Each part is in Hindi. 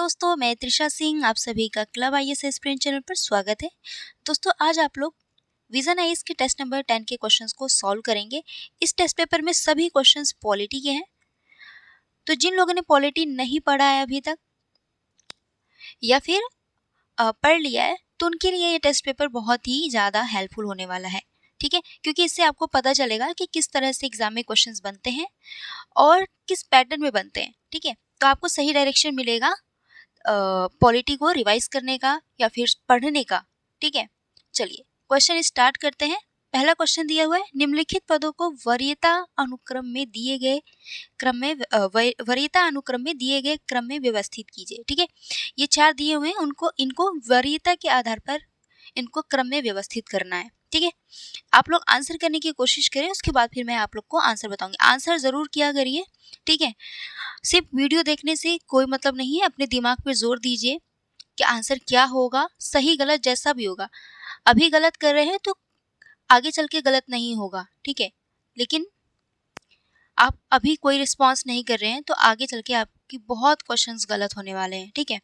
दोस्तों, मैं त्रिशा सिंह, आप सभी का क्लब आईएएस एस्पिरेंट चैनल पर स्वागत है। दोस्तों, आज आप लोग विजन आईएएस के टेस्ट नंबर 10 के क्वेश्चंस को सॉल्व करेंगे। इस टेस्ट पेपर में सभी क्वेश्चंस पॉलिटी के हैं। तो जिन लोगों ने पॉलिटी नहीं पढ़ा है अभी तक या फिर पढ़ लिया है, तो उनके लिए ये टेस्ट पेपर बहुत ही ज़्यादा हेल्पफुल होने वाला है। ठीक है, क्योंकि इससे आपको पता चलेगा कि किस तरह से एग्जाम में क्वेश्चंस बनते हैं और किस पैटर्न में बनते हैं। ठीक है, तो आपको सही डायरेक्शन मिलेगा पॉलिटी को रिवाइज करने का या फिर पढ़ने का। ठीक है, चलिए क्वेश्चन स्टार्ट करते हैं। पहला क्वेश्चन दिया हुआ है, निम्नलिखित पदों को वरीयता अनुक्रम में दिए गए क्रम में वरीयता अनुक्रम में दिए गए क्रम में व्यवस्थित कीजिए। ठीक है, ये 4 दिए हुए हैं, इनको वरीयता के आधार पर इनको क्रम में व्यवस्थित करना है। ठीक है, आप लोग आंसर करने की कोशिश करें, उसके बाद फिर मैं आप लोग को आंसर बताऊंगी। आंसर जरूर किया करिए। ठीक है, सिर्फ वीडियो देखने से कोई मतलब नहीं है, अपने दिमाग पर जोर दीजिए कि आंसर क्या होगा। सही गलत जैसा भी होगा, अभी गलत कर रहे हैं तो आगे चल के गलत नहीं होगा। ठीक है, लेकिन आप अभी कोई रिस्पॉन्स नहीं कर रहे हैं तो आगे चल के आपकी बहुत क्वेश्चंस गलत होने वाले हैं। ठीक है,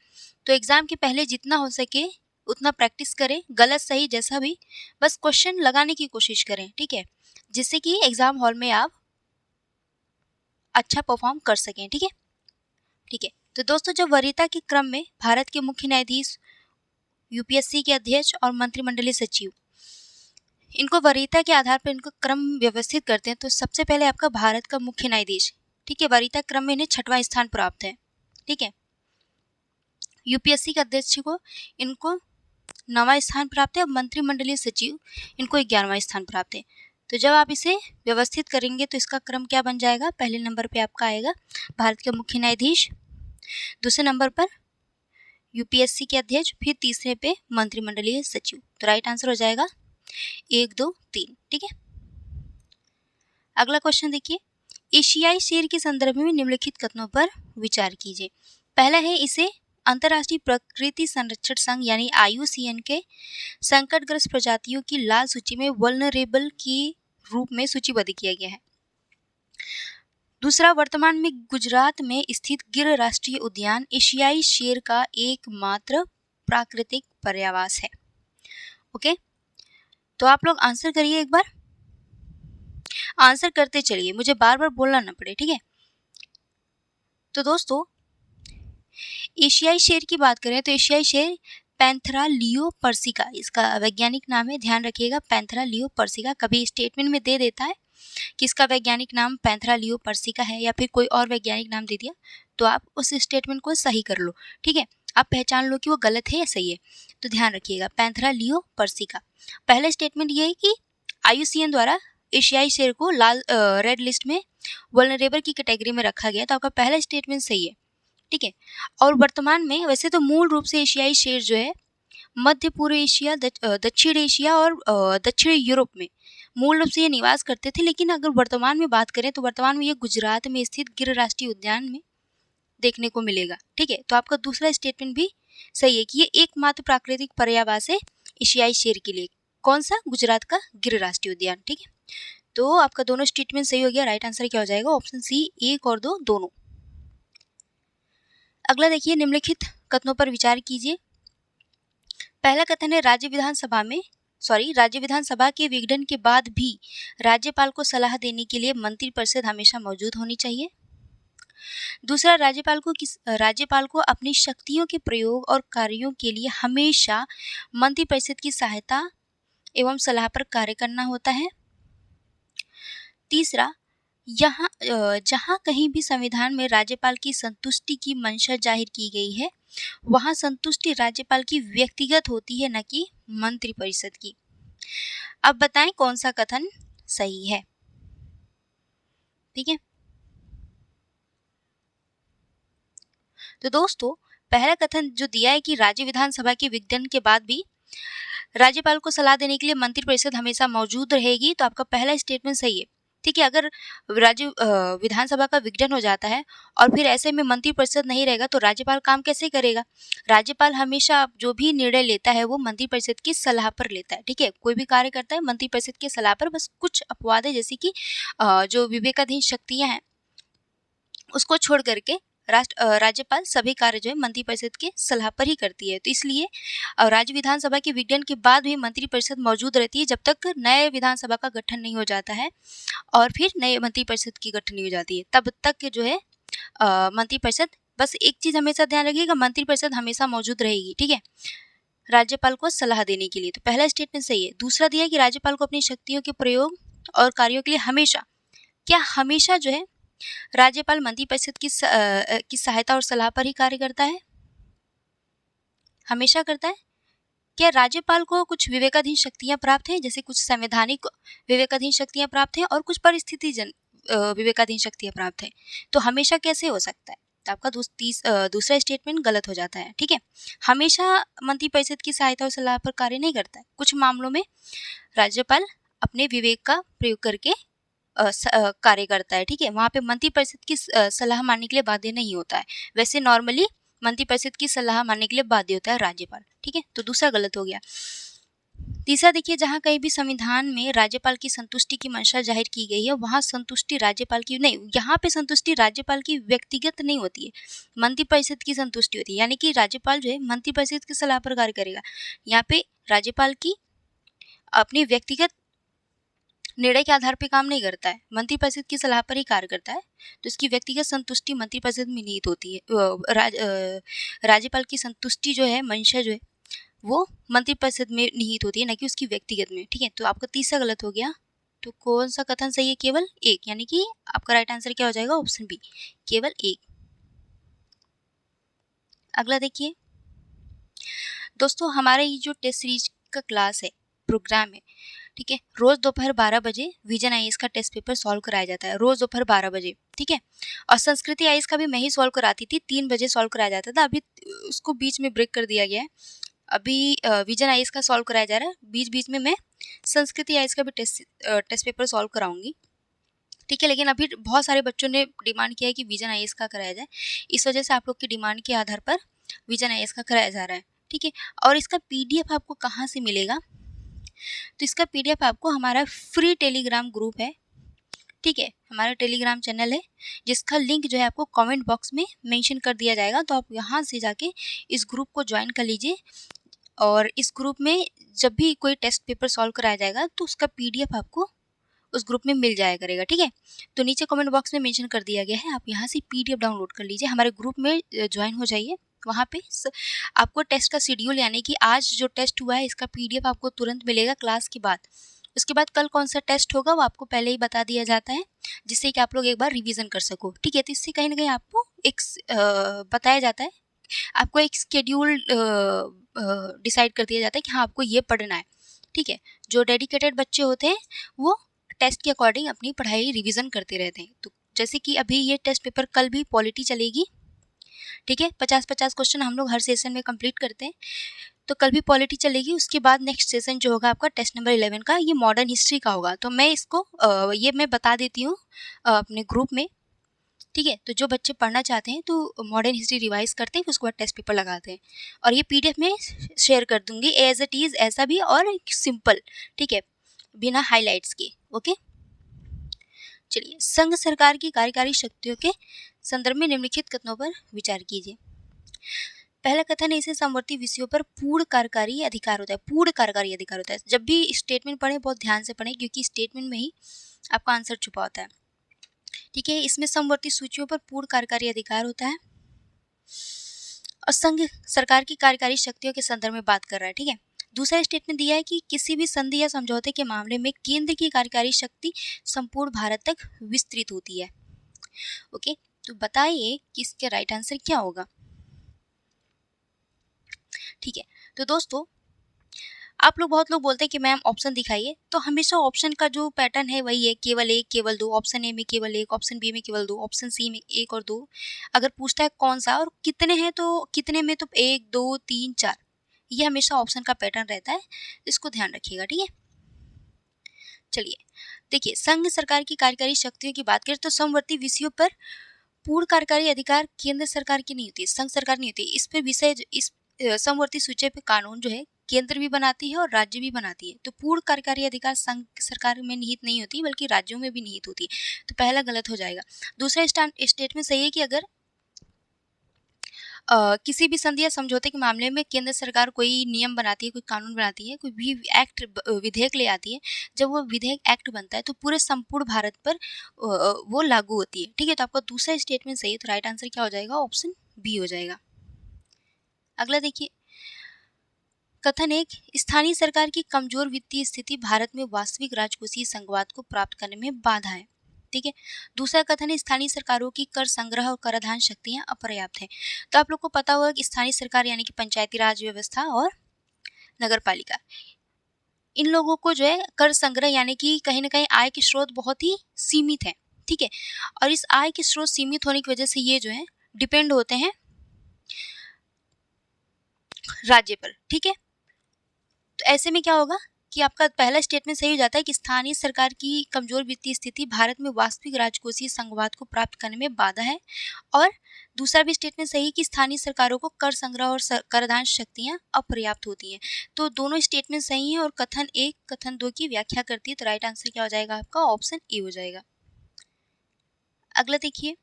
तो एग्जाम के पहले जितना हो सके उतना प्रैक्टिस करें, गलत सही जैसा भी, बस क्वेश्चन लगाने की कोशिश करें। ठीक है, जिससे कि एग्जाम हॉल में आप अच्छा परफॉर्म कर सकें। ठीक है, ठीक है, तो दोस्तों, जब वरीयता के क्रम में भारत के मुख्य न्यायाधीश, यूपीएससी के अध्यक्ष और मंत्रिमंडलीय सचिव इनको वरीयता के आधार पर इनको क्रम व्यवस्थित करते हैं, तो सबसे पहले आपका भारत का मुख्य न्यायाधीश, ठीक है, वरीयता क्रम में इन्हें 6वां स्थान प्राप्त है। ठीक है, यूपीएससी के अध्यक्ष को इनको 9वां स्थान प्राप्त है और मंत्रिमंडलीय सचिव इनको 11वां स्थान प्राप्त है। तो जब आप इसे व्यवस्थित करेंगे तो इसका क्रम क्या बन जाएगा, पहले नंबर पे आपका आएगा भारत के मुख्य न्यायाधीश, दूसरे नंबर पर यूपीएससी के अध्यक्ष, फिर तीसरे पे मंत्रिमंडलीय सचिव। तो राइट आंसर हो जाएगा 1, 2, 3। ठीक है, अगला क्वेश्चन देखिए, एशियाई शेर के संदर्भ में निम्नलिखित कथनों पर विचार कीजिए। पहला है, इसे अंतर्राष्ट्रीय प्रकृति संरक्षण संघ यानी IUCN के संकटग्रस्त प्रजातियों की लाल सूची में वल्नरेबल के रूप में सूचीबद्ध किया गया है। दूसरा, वर्तमान में गुजरात में स्थित गिर राष्ट्रीय उद्यान एशियाई शेर का एकमात्र प्राकृतिक पर्यावास है। ओके, तो आप लोग आंसर करिए, एक बार आंसर करते चलिए, मुझे बार बार बोलना ना पड़े। ठीक है, तो दोस्तों, एशियाई शेर की बात करें तो एशियाई शेर पैंथेरा लियो पर्सिका इसका वैज्ञानिक नाम है। ध्यान रखिएगा, पैंथेरा लियो पर्सिका। कभी स्टेटमेंट में दे देता है कि इसका वैज्ञानिक नाम पैंथेरा लियो पर्सिका है या फिर कोई और वैज्ञानिक नाम दे दिया, तो आप उस स्टेटमेंट को सही कर लो। ठीक है, आप पहचान लो कि वो गलत है या सही है। तो ध्यान रखिएगा, पैंथेरा लियो पर्सिका। पहला स्टेटमेंट ये है कि IUCN द्वारा एशियाई शेर को लाल रेड लिस्ट में वल्नरेबल की कैटेगरी में रखा गया, तो आपका पहला स्टेटमेंट सही है। ठीक है, और वर्तमान में वैसे तो मूल रूप से एशियाई शेर जो है मध्य पूर्व एशिया, दक्षिण एशिया और दक्षिण यूरोप में मूल रूप से ये निवास करते थे, लेकिन अगर वर्तमान में बात करें तो वर्तमान में ये गुजरात में स्थित गिर राष्ट्रीय उद्यान में देखने को मिलेगा। ठीक है, तो आपका दूसरा स्टेटमेंट भी सही है कि ये एकमात्र प्राकृतिक पर्यावास है एशियाई शेर के लिए। कौन सा? गुजरात का गिर राष्ट्रीय उद्यान। ठीक है, तो आपका दोनों स्टेटमेंट सही हो गया। राइट आंसर क्या हो जाएगा? ऑप्शन सी, 1 और 2 दोनों। अगला देखिए, निम्नलिखित कथनों पर विचार कीजिए। पहला कथन है, राज्य विधानसभा के विघटन के बाद भी राज्यपाल को सलाह देने के लिए मंत्रिपरिषद हमेशा मौजूद होनी चाहिए। दूसरा, राज्यपाल को अपनी शक्तियों के प्रयोग और कार्यों के लिए हमेशा मंत्रिपरिषद की सहायता एवं सलाह पर कार्य करना होता है। तीसरा, जहाँ कहीं भी संविधान में राज्यपाल की संतुष्टि की मंशा जाहिर की गई है, वहाँ संतुष्टि राज्यपाल की व्यक्तिगत होती है, न कि मंत्रिपरिषद की। अब बताएं कौन सा कथन सही है। ठीक है, तो दोस्तों, पहला कथन जो दिया है कि राज्य विधानसभा के विघटन के बाद भी राज्यपाल को सलाह देने के लिए मंत्रिपरिषद हमेशा मौजूद रहेगी, तो आपका पहला स्टेटमेंट सही है। ठीक है, अगर विधानसभा का विघटन हो जाता है और फिर ऐसे में मंत्रिपरिषद नहीं रहेगा तो राज्यपाल काम कैसे करेगा? राज्यपाल हमेशा जो भी निर्णय लेता है वो मंत्रिपरिषद की सलाह पर लेता है। ठीक है, कोई भी कार्य करता है मंत्रिपरिषद की सलाह पर। बस कुछ अपवाद है, जैसे कि जो विवेकाधीन शक्तियां हैं उसको छोड़ करके राज्यपाल सभी कार्य जो है मंत्रिपरिषद के सलाह पर ही करती है। तो इसलिए राज्य विधानसभा के विघटन के बाद भी मंत्रिपरिषद मौजूद रहती है जब तक नए विधानसभा का गठन नहीं हो जाता है और फिर नए मंत्रिपरिषद की गठन नहीं हो जाती है, तब तक जो है मंत्रिपरिषद, बस एक चीज़ हमेशा ध्यान रखिएगा, मंत्रिपरिषद हमेशा मौजूद रहेगी, ठीक है, राज्यपाल को सलाह देने के लिए। तो पहला स्टेटमेंट सही है। दूसरा दिया है कि राज्यपाल को अपनी शक्तियों के प्रयोग और कार्यों के लिए हमेशा, क्या हमेशा जो है राज्यपाल मंत्रिपरिषद की सहायता और सलाह पर ही कार्य करता है? हमेशा करता है। क्या राज्यपाल को कुछ विवेकाधीन शक्तियां प्राप्त हैं, जैसे कुछ संवैधानिक विवेकाधीन शक्तियां प्राप्त हैं और कुछ परिस्थितिजन विवेकाधीन शक्तियां प्राप्त हैं? तो हमेशा कैसे हो सकता है? तो आपका दूसरा स्टेटमेंट गलत हो जाता है, ठीक है। हमेशा मंत्रिपरिषद की सहायता और सलाह पर कार्य नहीं करता है। कुछ मामलों में राज्यपाल अपने विवेक का प्रयोग करके कार्य करता है, ठीक है। वहाँ पे मंत्रिपरिषद की सलाह मानने के लिए बाध्य नहीं होता है। वैसे नॉर्मली मंत्रिपरिषद की सलाह मानने के लिए बाध्य होता है राज्यपाल, ठीक है। तो दूसरा गलत हो गया। तीसरा देखिए, जहाँ कहीं भी संविधान में राज्यपाल की संतुष्टि की मंशा जाहिर की गई है, वहाँ संतुष्टि राज्यपाल की नहीं, यहाँ पे संतुष्टि राज्यपाल की व्यक्तिगत नहीं होती है, मंत्रिपरिषद की संतुष्टि होती है। यानी कि राज्यपाल जो है मंत्रिपरिषद की सलाह पर कार्य करेगा। यहाँ पे राज्यपाल की अपनी व्यक्तिगत निर्णय के आधार पर काम नहीं करता है, मंत्रिपरिषद की सलाह पर ही कार्य करता है। तो इसकी व्यक्तिगत संतुष्टि मंत्रिपरिषद में निहित होती है। राज्यपाल की संतुष्टि जो है, मंशा जो है, वो मंत्रिपरिषद में निहित होती है, न कि उसकी व्यक्तिगत में, ठीक है। तो आपका तीसरा गलत हो गया। तो कौन सा कथन सही है? केवल एक, यानी कि आपका राइट आंसर क्या हो जाएगा? ऑप्शन बी, केवल एक। अगला देखिए दोस्तों, हमारा ये जो टेस्ट सीरीज का क्लास है, प्रोग्राम है, ठीक है, रोज दोपहर 12 बजे विजन आईएएस का टेस्ट पेपर सॉल्व कराया जाता है, रोज दोपहर 12 बजे, ठीक है। और संस्कृति आईएएस का भी मैं ही सॉल्व कराती थी, 3 बजे सॉल्व कराया जाता था। अभी उसको बीच में ब्रेक कर दिया गया है। अभी विजन आईएएस का सॉल्व कराया जा रहा है, बीच बीच में मैं संस्कृति आईएएस का भी टेस्ट पेपर सॉल्व कराऊंगी, ठीक है। लेकिन अभी बहुत सारे बच्चों ने डिमांड किया है कि विजन आईएएस का कराया जाए, इस वजह से आप लोग की डिमांड के आधार पर विजन आईएएस का कराया जा रहा है, ठीक है। और इसका पीडीएफ आपको कहाँ से मिलेगा? तो इसका पीडीएफ आपको हमारा फ्री टेलीग्राम ग्रुप है, ठीक है, हमारा टेलीग्राम चैनल है, जिसका लिंक जो है आपको कमेंट बॉक्स में मेंशन कर दिया जाएगा। तो आप यहाँ से जाके इस ग्रुप को ज्वाइन कर लीजिए और इस ग्रुप में जब भी कोई टेस्ट पेपर सॉल्व कराया जाएगा तो उसका पीडीएफ आपको उस ग्रुप में मिल जाया करेगा, ठीक है। तो नीचे कमेंट बॉक्स में मेंशन कर दिया गया है, आप यहाँ से पीडीएफ डाउनलोड कर लीजिए, हमारे ग्रुप में ज्वाइन हो जाइए। वहाँ पे आपको टेस्ट का शेड्यूल, यानी कि आज जो टेस्ट हुआ है इसका पीडीएफ आपको तुरंत मिलेगा क्लास के बाद। उसके बाद कल कौन सा टेस्ट होगा वो आपको पहले ही बता दिया जाता है, जिससे कि आप लोग एक बार रिवीजन कर सको, ठीक है। तो इससे कहीं ना कहीं आपको एक बताया जाता है, आपको एक शेड्यूल डिसाइड कर दिया जाता है कि हाँ आपको ये पढ़ना है, ठीक है। जो डेडिकेटेड बच्चे होते हैं वो टेस्ट के अकॉर्डिंग अपनी पढ़ाई रिवीजन करते रहते हैं। तो जैसे कि अभी ये टेस्ट पेपर कल भी पॉलिटी चलेगी, ठीक है, 50-50 क्वेश्चन हम लोग हर सेशन में कंप्लीट करते हैं, तो कल भी पॉलिटी चलेगी। उसके बाद नेक्स्ट सेशन जो होगा आपका टेस्ट नंबर 11 का, ये मॉडर्न हिस्ट्री का होगा। तो मैं इसको ये मैं बता देती हूँ अपने ग्रुप में, ठीक है। तो जो बच्चे पढ़ना चाहते हैं तो मॉडर्न हिस्ट्री रिवाइज करते हैं, उसके बाद टेस्ट पेपर लगाते हैं, और ये पीडीएफ में शेयर कर दूंगी एज इट इज़, ऐसा भी और सिंपल, ठीक है, बिना हाईलाइट्स के, ओके। चलिए, संघ सरकार की कार्यकारी शक्तियों के संदर्भ में निम्नलिखित कथनों पर विचार कीजिए। पहला कथन है, इसे समवर्ती विषयों पर पूर्ण कार्यकारी अधिकार होता है। पूर्ण कार्यकारी अधिकार होता है। जब भी स्टेटमेंट पढ़ें बहुत ध्यान से पढ़ें, क्योंकि स्टेटमेंट में ही आपका आंसर छुपा होता है, ठीक है। इसमें समवर्ती सूचियों पर पूर्ण कार्यकारी अधिकार होता है और संघ सरकार की कार्यकारी शक्तियों के संदर्भ में बात कर रहा है, ठीक है। दूसरा स्टेटमेंट दिया है कि किसी भी संधि या समझौते के मामले में केंद्र की कार्यकारी शक्ति संपूर्ण भारत तक विस्तृत होती है, ओके। तो बताइए कि इसका राइट आंसर क्या होगा, ठीक है। तो दोस्तों, आप लोग बहुत लोग बोलते हैं कि मैम ऑप्शन दिखाइए, तो हमेशा ऑप्शन का जो पैटर्न है वही है, केवल एक, केवल दो। ऑप्शन ए में केवल एक, ऑप्शन बी में केवल दो, ऑप्शन सी में एक और दो। अगर पूछता है कौन सा और कितने हैं, तो कितने में तो 1 2 3 4, ये हमेशा ऑप्शन का पैटर्न रहता है, इसको ध्यान रखिएगा, ठीक है। चलिए देखिए, संघ सरकार की कार्यकारी शक्तियों की बात करें तो समवर्ती विषयों पर पूर्ण कार्यकारी अधिकार केंद्र सरकार की नहीं होती, संघ सरकार नहीं होती। इस पे विषय, इस समवर्ती सूची पे कानून जो है केंद्र भी बनाती है और राज्य भी बनाती है। तो पूर्ण कार्यकारी अधिकार संघ सरकार में निहित नहीं होती, बल्कि राज्यों में भी निहित होती है। तो पहला गलत हो जाएगा। दूसरा स्टेटमेंट सही है कि अगर किसी भी संधि या समझौते के मामले में केंद्र सरकार कोई नियम बनाती है, कोई कानून बनाती है, कोई भी एक्ट विधेयक ले आती है। जब वो विधेयक एक्ट बनता है तो पूरे संपूर्ण भारत पर वो लागू होती है। ठीक है, तो आपका दूसरा स्टेटमेंट सही है, तो राइट आंसर क्या हो जाएगा? ऑप्शन बी हो जाएगा। अगला देखिए, कथन 1, स्थानीय सरकार की कमजोर वित्तीय स्थिति भारत में वास्तविक राजकोषीय संघवाद को प्राप्त करने में बाधा है। ठीक है, दूसरा कथन है, स्थानीय सरकारों की कर संग्रह और कराधान शक्तियां अपर्याप्त हैं। तो आप लोग को पता होगा कि स्थानीय सरकार यानी कि पंचायती राज व्यवस्था और नगर पालिका, इन लोगों को जो है कर संग्रह यानी कि कहीं ना कहीं आय के स्रोत बहुत ही सीमित है। ठीक है, और इस आय के स्रोत सीमित होने की वजह से ये जो है डिपेंड होते हैं राज्य पर। ठीक है, तो ऐसे में क्या होगा कि आपका पहला स्टेटमेंट सही हो जाता है कि स्थानीय सरकार की कमजोर वित्तीय स्थिति भारत में वास्तविक राजकोषीय संघवाद को प्राप्त करने में बाधा है। और दूसरा भी स्टेटमेंट सही है कि स्थानीय सरकारों को कर संग्रह और कराधान शक्तियां अपर्याप्त होती हैं। तो दोनों स्टेटमेंट सही हैं और कथन 1 कथन 2 की व्याख्या करती है। तो राइट आंसर क्या हो जाएगा आपका? ऑप्शन ए हो जाएगा। अगला देखिए,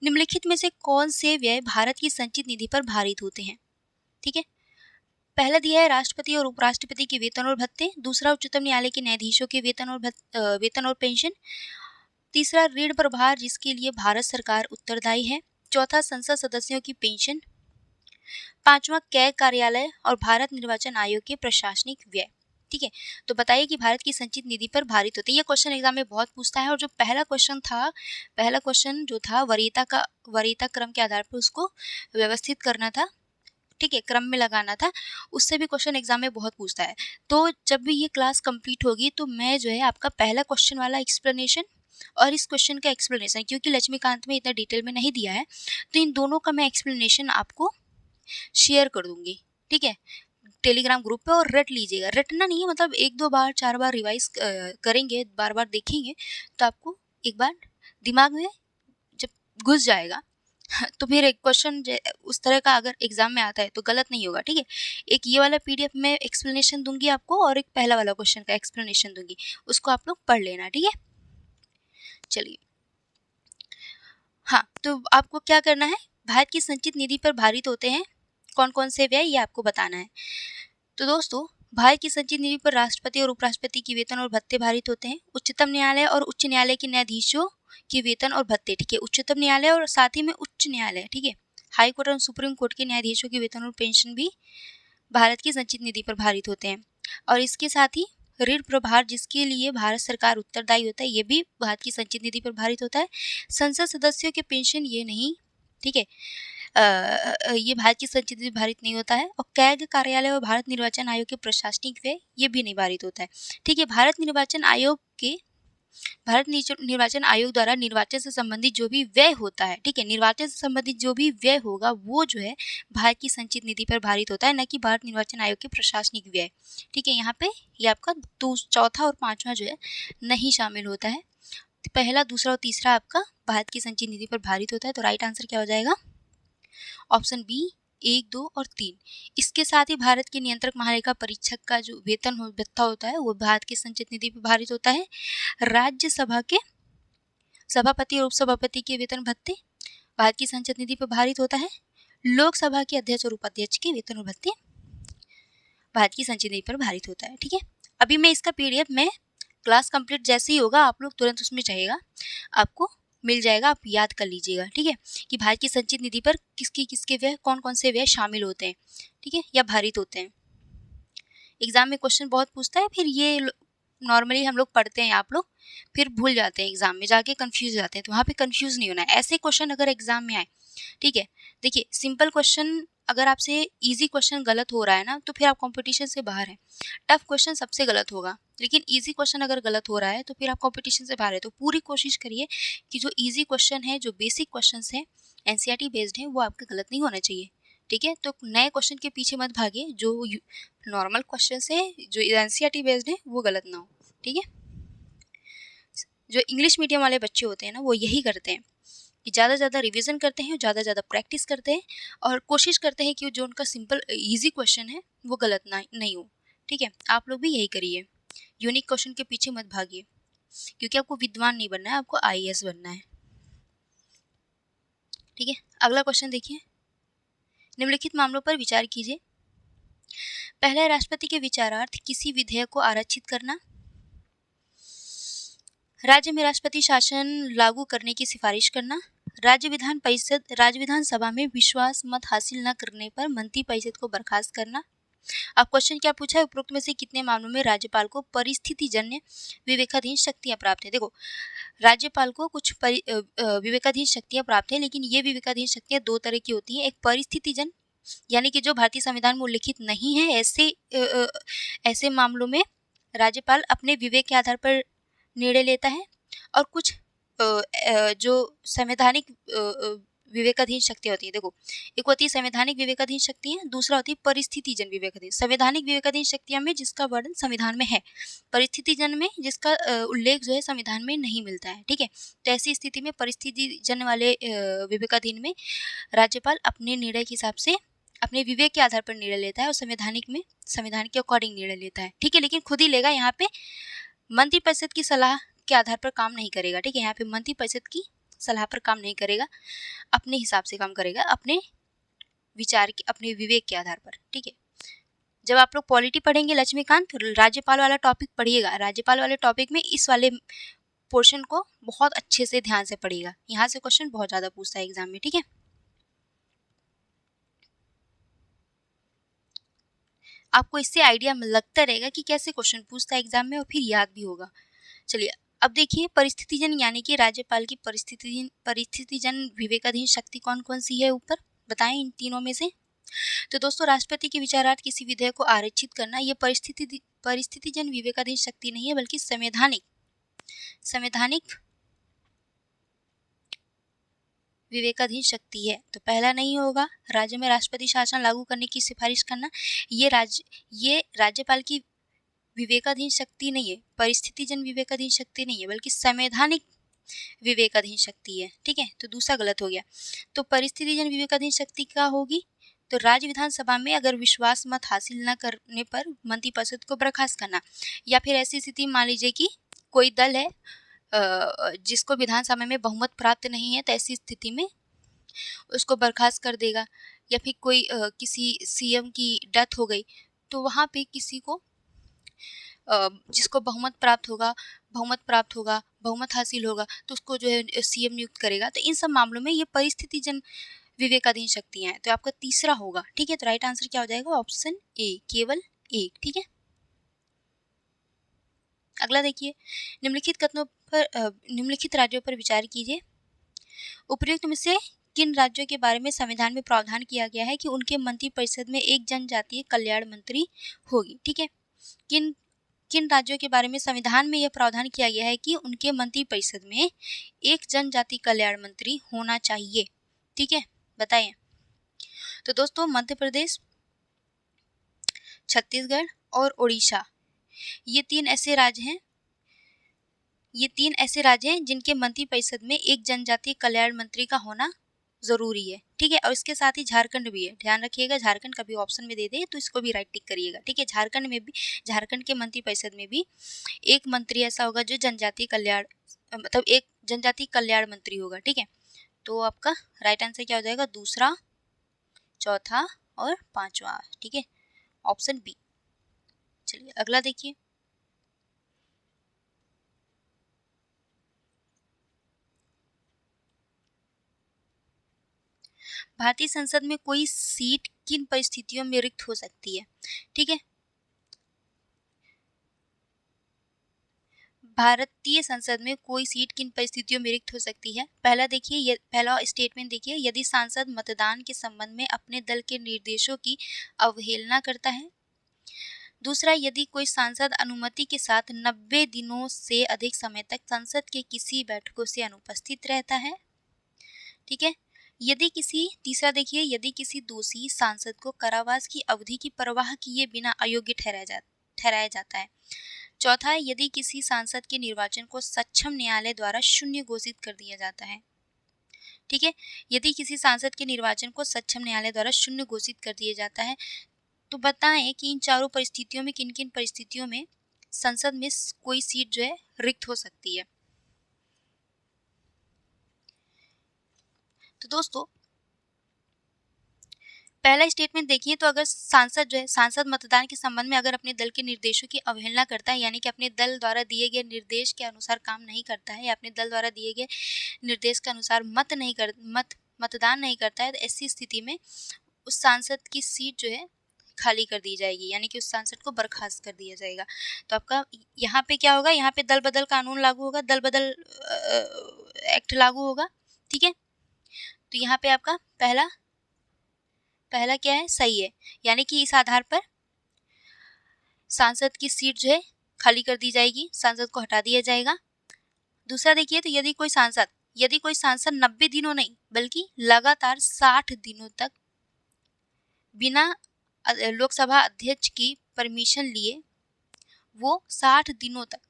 निम्नलिखित में से कौन से व्यय भारत की संचित निधि पर भारित होते हैं? ठीक है, पहला दिया है राष्ट्रपति और उपराष्ट्रपति के वेतन और भत्ते, दूसरा उच्चतम न्यायालय के न्यायाधीशों के वेतन और पेंशन, तीसरा ऋण प्रभार जिसके लिए भारत सरकार उत्तरदायी है, चौथा संसद सदस्यों की पेंशन, पांचवा कैग कार्यालय और भारत निर्वाचन आयोग के प्रशासनिक व्यय। ठीक है, तो बताइए कि भारत की संचित निधि पर भारित होते हैं। ये क्वेश्चन एग्जाम में बहुत पूछता है और जो पहला क्वेश्चन जो था वरीयता क्रम के आधार पर उसको व्यवस्थित करना था। ठीक है, क्रम में लगाना था, उससे भी क्वेश्चन एग्जाम में बहुत पूछता है। तो जब भी ये क्लास कंप्लीट होगी तो मैं जो है आपका पहला क्वेश्चन वाला एक्सप्लेनेशन और इस क्वेश्चन का एक्सप्लेनेशन, क्योंकि लक्ष्मीकांत में इतना डिटेल में नहीं दिया है, तो इन दोनों का मैं एक्सप्लेनेशन आपको शेयर कर दूंगी। ठीक है, टेलीग्राम ग्रुप पे, और रट लीजिएगा। रटना नहीं है, मतलब 1-2 बार 4 बार रिवाइज करेंगे, बार बार देखेंगे तो आपको एक बार दिमाग में जब घुस जाएगा तो फिर एक क्वेश्चन उस तरह का अगर एग्जाम में आता है तो गलत नहीं होगा। ठीक है, एक ये वाला पीडीएफ में एक्सप्लेनेशन दूंगी आपको और एक पहला वाला क्वेश्चन का एक्सप्लेनेशन दूंगी, उसको आप लोग पढ़ लेना। ठीक है, चलिए, हाँ, तो आपको क्या करना है, भारत की संचित निधि पर भारित होते हैं कौन कौन से व्यय, ये आपको बताना है। तो दोस्तों, भारत की संचित निधि पर राष्ट्रपति और उपराष्ट्रपति की वेतन और भत्ते भारित होते हैं, उच्चतम न्यायालय और उच्च न्यायालय के न्यायाधीशों के वेतन और भत्ते। ठीक है, उच्चतम न्यायालय और साथ ही में उच्च न्यायालय, ठीक है, हाई कोर्ट और सुप्रीम कोर्ट के न्यायाधीशों के वेतन और पेंशन भी भारत की संचित निधि पर भारित होते हैं। और इसके साथ ही ऋण प्रभार जिसके लिए भारत सरकार उत्तरदायी होता है, ये भी भारत की संचित निधि पर भारित होता है। संसद सदस्यों के पेंशन ये नहीं, ठीक है, ये भारत की संचित निधि भारित नहीं होता है। और कैग कार्यालय और भारत निर्वाचन आयोग के प्रशासनिक व्यय ये भी नहीं भारित होता है। ठीक है, भारत निर्वाचन आयोग द्वारा निर्वाचन से संबंधित जो भी व्यय होता है, ठीक है, निर्वाचन से संबंधित जो भी व्यय होगा वो जो है भारत की संचित निधि पर भारित होता है, न कि भारत निर्वाचन आयोग के प्रशासनिक व्यय। ठीक है, यहाँ पे ये आपका चौथा और पांचवा जो है नहीं शामिल होता है। पहला, दूसरा और तीसरा आपका भारत की संचित निधि पर भारित होता है। तो राइट आंसर क्या हो जाएगा? ऑप्शन बी 1, 2 और 3। इसके साथ ही भारत के नियंत्रक महालेखा परीक्षक का जो वेतन भत्ता होता है वो भारत की संचित निधि पर भारित होता है। राज्यसभा के सभापति और उपसभापति के वेतन भत्ते भारत की संचित निधि पर भारित होता है। लोकसभा के अध्यक्ष और उपाध्यक्ष के वेतन और भत्ते भारत की संचित निधि पर भारित होता है। ठीक है, अभी मैं इसका पीडीएफ में क्लास कंप्लीट जैसे ही होगा आप लोग तुरंत उसमें जाइएगा, आपको मिल जाएगा, आप याद कर लीजिएगा। ठीक है, कि भारत की संचित निधि पर किसके व्यय, कौन कौन से व्यय शामिल होते हैं, ठीक है, या भारित होते हैं। एग्जाम में क्वेश्चन बहुत पूछता है, फिर ये नॉर्मली हम लोग पढ़ते हैं, आप लोग फिर भूल जाते हैं, एग्जाम में जाके कंफ्यूज हो जाते हैं। तो वहाँ पे कंफ्यूज नहीं होना है। ऐसे क्वेश्चन अगर एग्जाम में आए, ठीक है, देखिए सिंपल क्वेश्चन अगर आपसे इजी क्वेश्चन गलत हो रहा है ना, तो फिर आप कंपटीशन से बाहर हैं। टफ क्वेश्चन सबसे गलत होगा, लेकिन इजी क्वेश्चन अगर गलत हो रहा है तो फिर आप कंपटीशन से बाहर है। तो पूरी कोशिश करिए कि जो इजी क्वेश्चन है, जो बेसिक क्वेश्चन हैं, एनसीईआरटी बेस्ड है, वो आपके गलत नहीं होना चाहिए। ठीक है, तो नए क्वेश्चन के पीछे मत भागिए, जो नॉर्मल क्वेश्चन है, जो एनसीईआरटी बेस्ड है, वो गलत ना हो। ठीक है, जो इंग्लिश मीडियम वाले बच्चे होते हैं ना, वो यही करते हैं कि ज़्यादा से ज़्यादा रिवीजन करते हैं, ज़्यादा से ज़्यादा प्रैक्टिस करते हैं और कोशिश करते हैं कि जो उनका सिंपल इजी क्वेश्चन है वो गलत ना नहीं हो। ठीक है, आप लोग भी यही करिए, यूनिक क्वेश्चन के पीछे मत भागिए, क्योंकि आपको विद्वान नहीं बनना है, आपको आईएएस बनना है। ठीक है। अगला क्वेश्चन देखिए, निम्नलिखित मामलों पर विचार कीजिए। पहला, राष्ट्रपति के विचारार्थ किसी विधेयक को आरक्षित करना, राज्य में राष्ट्रपति शासन लागू करने की सिफारिश करना, राज्य विधानसभा में विश्वास मत हासिल न करने पर मंत्रिपरिषद को बर्खास्त करना। अब क्वेश्चन क्या पूछा है, उपरोक्त में से कितने मामलों में राज्यपाल को परिस्थितिजन्य विवेकाधीन शक्तियां प्राप्त है। देखो, राज्यपाल को कुछ विवेकाधीन शक्तियां प्राप्त है, लेकिन ये विवेकाधीन शक्तियां दो तरह की होती हैं। एक परिस्थितिजन, यानी कि जो भारतीय संविधान में उल्लिखित नहीं है, ऐसे मामलों में राज्यपाल अपने विवेक के आधार पर निर्णय लेता है। और कुछ जो संवैधानिक विवेकाधीन शक्तियाँ होती है। देखो, एक होती है संवैधानिक विवेकाधीन शक्तियाँ, दूसरा होती है परिस्थितिजन विवेकाधीन। संवैधानिक विवेकाधीन शक्तियाँ में जिसका वर्णन संविधान में है, परिस्थितिजन में जिसका उल्लेख जो है संविधान में नहीं मिलता है। ठीक है, तो ऐसी स्थिति में परिस्थितिजन वाले विवेकाधीन में राज्यपाल अपने निर्णय के हिसाब से अपने विवेक के आधार पर निर्णय लेता है, और संवैधानिक में संविधान के अकॉर्डिंग निर्णय लेता है। ठीक है, लेकिन खुद ही लेगा, यहाँ पे मंत्रिपरिषद की सलाह के आधार पर काम नहीं करेगा। ठीक है, यहाँ पे मंत्रिपरिषद की सलाह पर काम नहीं करेगा, अपने हिसाब से काम करेगा, अपने विचार के, अपने विवेक के आधार पर। ठीक है, जब आप लोग पॉलिटी पढ़ेंगे लक्ष्मीकांत, तो राज्यपाल वाला टॉपिक पढ़िएगा। राज्यपाल वाले टॉपिक में इस वाले पोर्शन को बहुत अच्छे से ध्यान से पढ़िएगा, यहाँ से क्वेश्चन बहुत ज्यादा पूछता है एग्जाम में। ठीक है, आपको इससे आइडिया लगता रहेगा कि कैसे क्वेश्चन पूछता है एग्जाम में, और फिर याद भी होगा। चलिए, अब देखिए, परिस्थितिजन यानी कि राज्यपाल की परिस्थितिजन विवेकाधीन शक्ति कौन कौन सी है, ऊपर बताएं इन तीनों में से। तो दोस्तों, राष्ट्रपति के विचारार्थ किसी विधेयक को आरक्षित करना, ये परिस्थितिजन विवेकाधीन शक्ति नहीं है, बल्कि संवैधानिक विवेकाधीन शक्ति है। तो पहला नहीं होगा, राज्य में राष्ट्रपति शासन लागू करने की सिफारिश करना, ये राज्यपाल की विवेकाधीन शक्ति नहीं है, परिस्थितिजन विवेकाधीन शक्ति नहीं है, बल्कि संवैधानिक विवेकाधीन शक्ति है। ठीक है, तो दूसरा गलत हो गया। तो परिस्थितिजन विवेकाधीन शक्ति क्या होगी, तो राज्य विधानसभा में अगर विश्वास मत हासिल न करने पर मंत्रिपरिषद को बर्खास्त करना, या फिर ऐसी स्थिति मान लीजिए कि कोई दल है जिसको विधानसभा में बहुमत प्राप्त नहीं है, तो ऐसी स्थिति में उसको बर्खास्त कर देगा। या फिर कोई किसी सीएम की डेथ हो गई, तो वहाँ पे किसी को जिसको बहुमत हासिल होगा, तो उसको जो है सीएम नियुक्त करेगा। तो इन सब मामलों में ये परिस्थितिजन विवेकाधीन शक्तियां हैं। तो आपका तीसरा होगा। ठीक है, तो राइट आंसर क्या हो जाएगा, ऑप्शन ए, केवल एक। ठीक है, अगला देखिए, निम्नलिखित राज्यों पर विचार कीजिए। उपर्युक्त में से किन राज्यों के बारे में संविधान में प्रावधान किया गया है कि उनके मंत्रिपरिषद में एक जनजातीय कल्याण मंत्री होगी। ठीक है, किन किन राज्यों के बारे में संविधान में यह प्रावधान किया गया है कि उनके मंत्रिपरिषद में एक जनजाति कल्याण मंत्री होना चाहिए। ठीक है, बताएं। तो दोस्तों, मध्य प्रदेश, छत्तीसगढ़ और उड़ीसा, ये तीन ऐसे राज्य हैं जिनके मंत्रिपरिषद में एक जनजातीय कल्याण मंत्री का होना जरूरी है। ठीक है, और इसके साथ ही झारखंड भी है, ध्यान रखिएगा, झारखंड कभी ऑप्शन में दे दे तो इसको भी राइट टिक करिएगा। ठीक है, झारखंड के मंत्रिपरिषद में भी एक मंत्री ऐसा होगा जो जनजातीय कल्याण, मतलब एक जनजातीय कल्याण मंत्री होगा। ठीक है, तो आपका राइट आंसर क्या हो जाएगा, दूसरा, चौथा और पांचवा। ठीक है, ऑप्शन बी। चलिए, अगला देखिए, भारतीय संसद में कोई सीट किन परिस्थितियों में रिक्त हो सकती है। ठीक है, भारतीय संसद में कोई सीट किन परिस्थितियों में रिक्त हो सकती है। पहला स्टेटमेंट देखिए, यदि सांसद मतदान के संबंध में अपने दल के निर्देशों की अवहेलना करता है। दूसरा, यदि कोई सांसद अनुमति के साथ 90 दिनों से अधिक समय तक संसद के किसी बैठकों से अनुपस्थित रहता है। ठीक है, तीसरा देखिए, यदि किसी दोषी सांसद को कारावास की अवधि की परवाह किए बिना अयोग्य ठहराया जाता है। चौथा है, यदि किसी सांसद के निर्वाचन को सक्षम न्यायालय द्वारा शून्य घोषित कर दिया जाता है। ठीक है, यदि किसी सांसद के निर्वाचन को सक्षम न्यायालय द्वारा शून्य घोषित कर दिया जाता है। तो बताएं कि इन चारों परिस्थितियों में किन किन परिस्थितियों में संसद में कोई सीट जो है रिक्त हो सकती है। तो दोस्तों पहला स्टेटमेंट देखिए, तो अगर सांसद जो है, सांसद मतदान के संबंध में अगर अपने दल के निर्देशों की अवहेलना करता है, यानी कि अपने दल द्वारा दिए गए निर्देश के अनुसार काम नहीं करता है या अपने दल द्वारा दिए गए निर्देश के अनुसार मतदान नहीं करता है, तो ऐसी स्थिति में उस सांसद की सीट जो है खाली कर दी जाएगी, यानी कि उस सांसद को बर्खास्त कर दिया जाएगा। तो आपका यहाँ पे क्या होगा, यहाँ पे दल बदल कानून लागू होगा, दल बदल एक्ट लागू होगा। ठीक है, तो यहाँ पे आपका पहला क्या है, सही है, यानी कि इस आधार पर सांसद की सीट जो है खाली कर दी जाएगी, सांसद को हटा दिया जाएगा। दूसरा देखिए, तो यदि कोई सांसद 90 दिनों नहीं बल्कि लगातार 60 दिनों तक बिना लोकसभा अध्यक्ष की परमिशन लिए वो 60 दिनों तक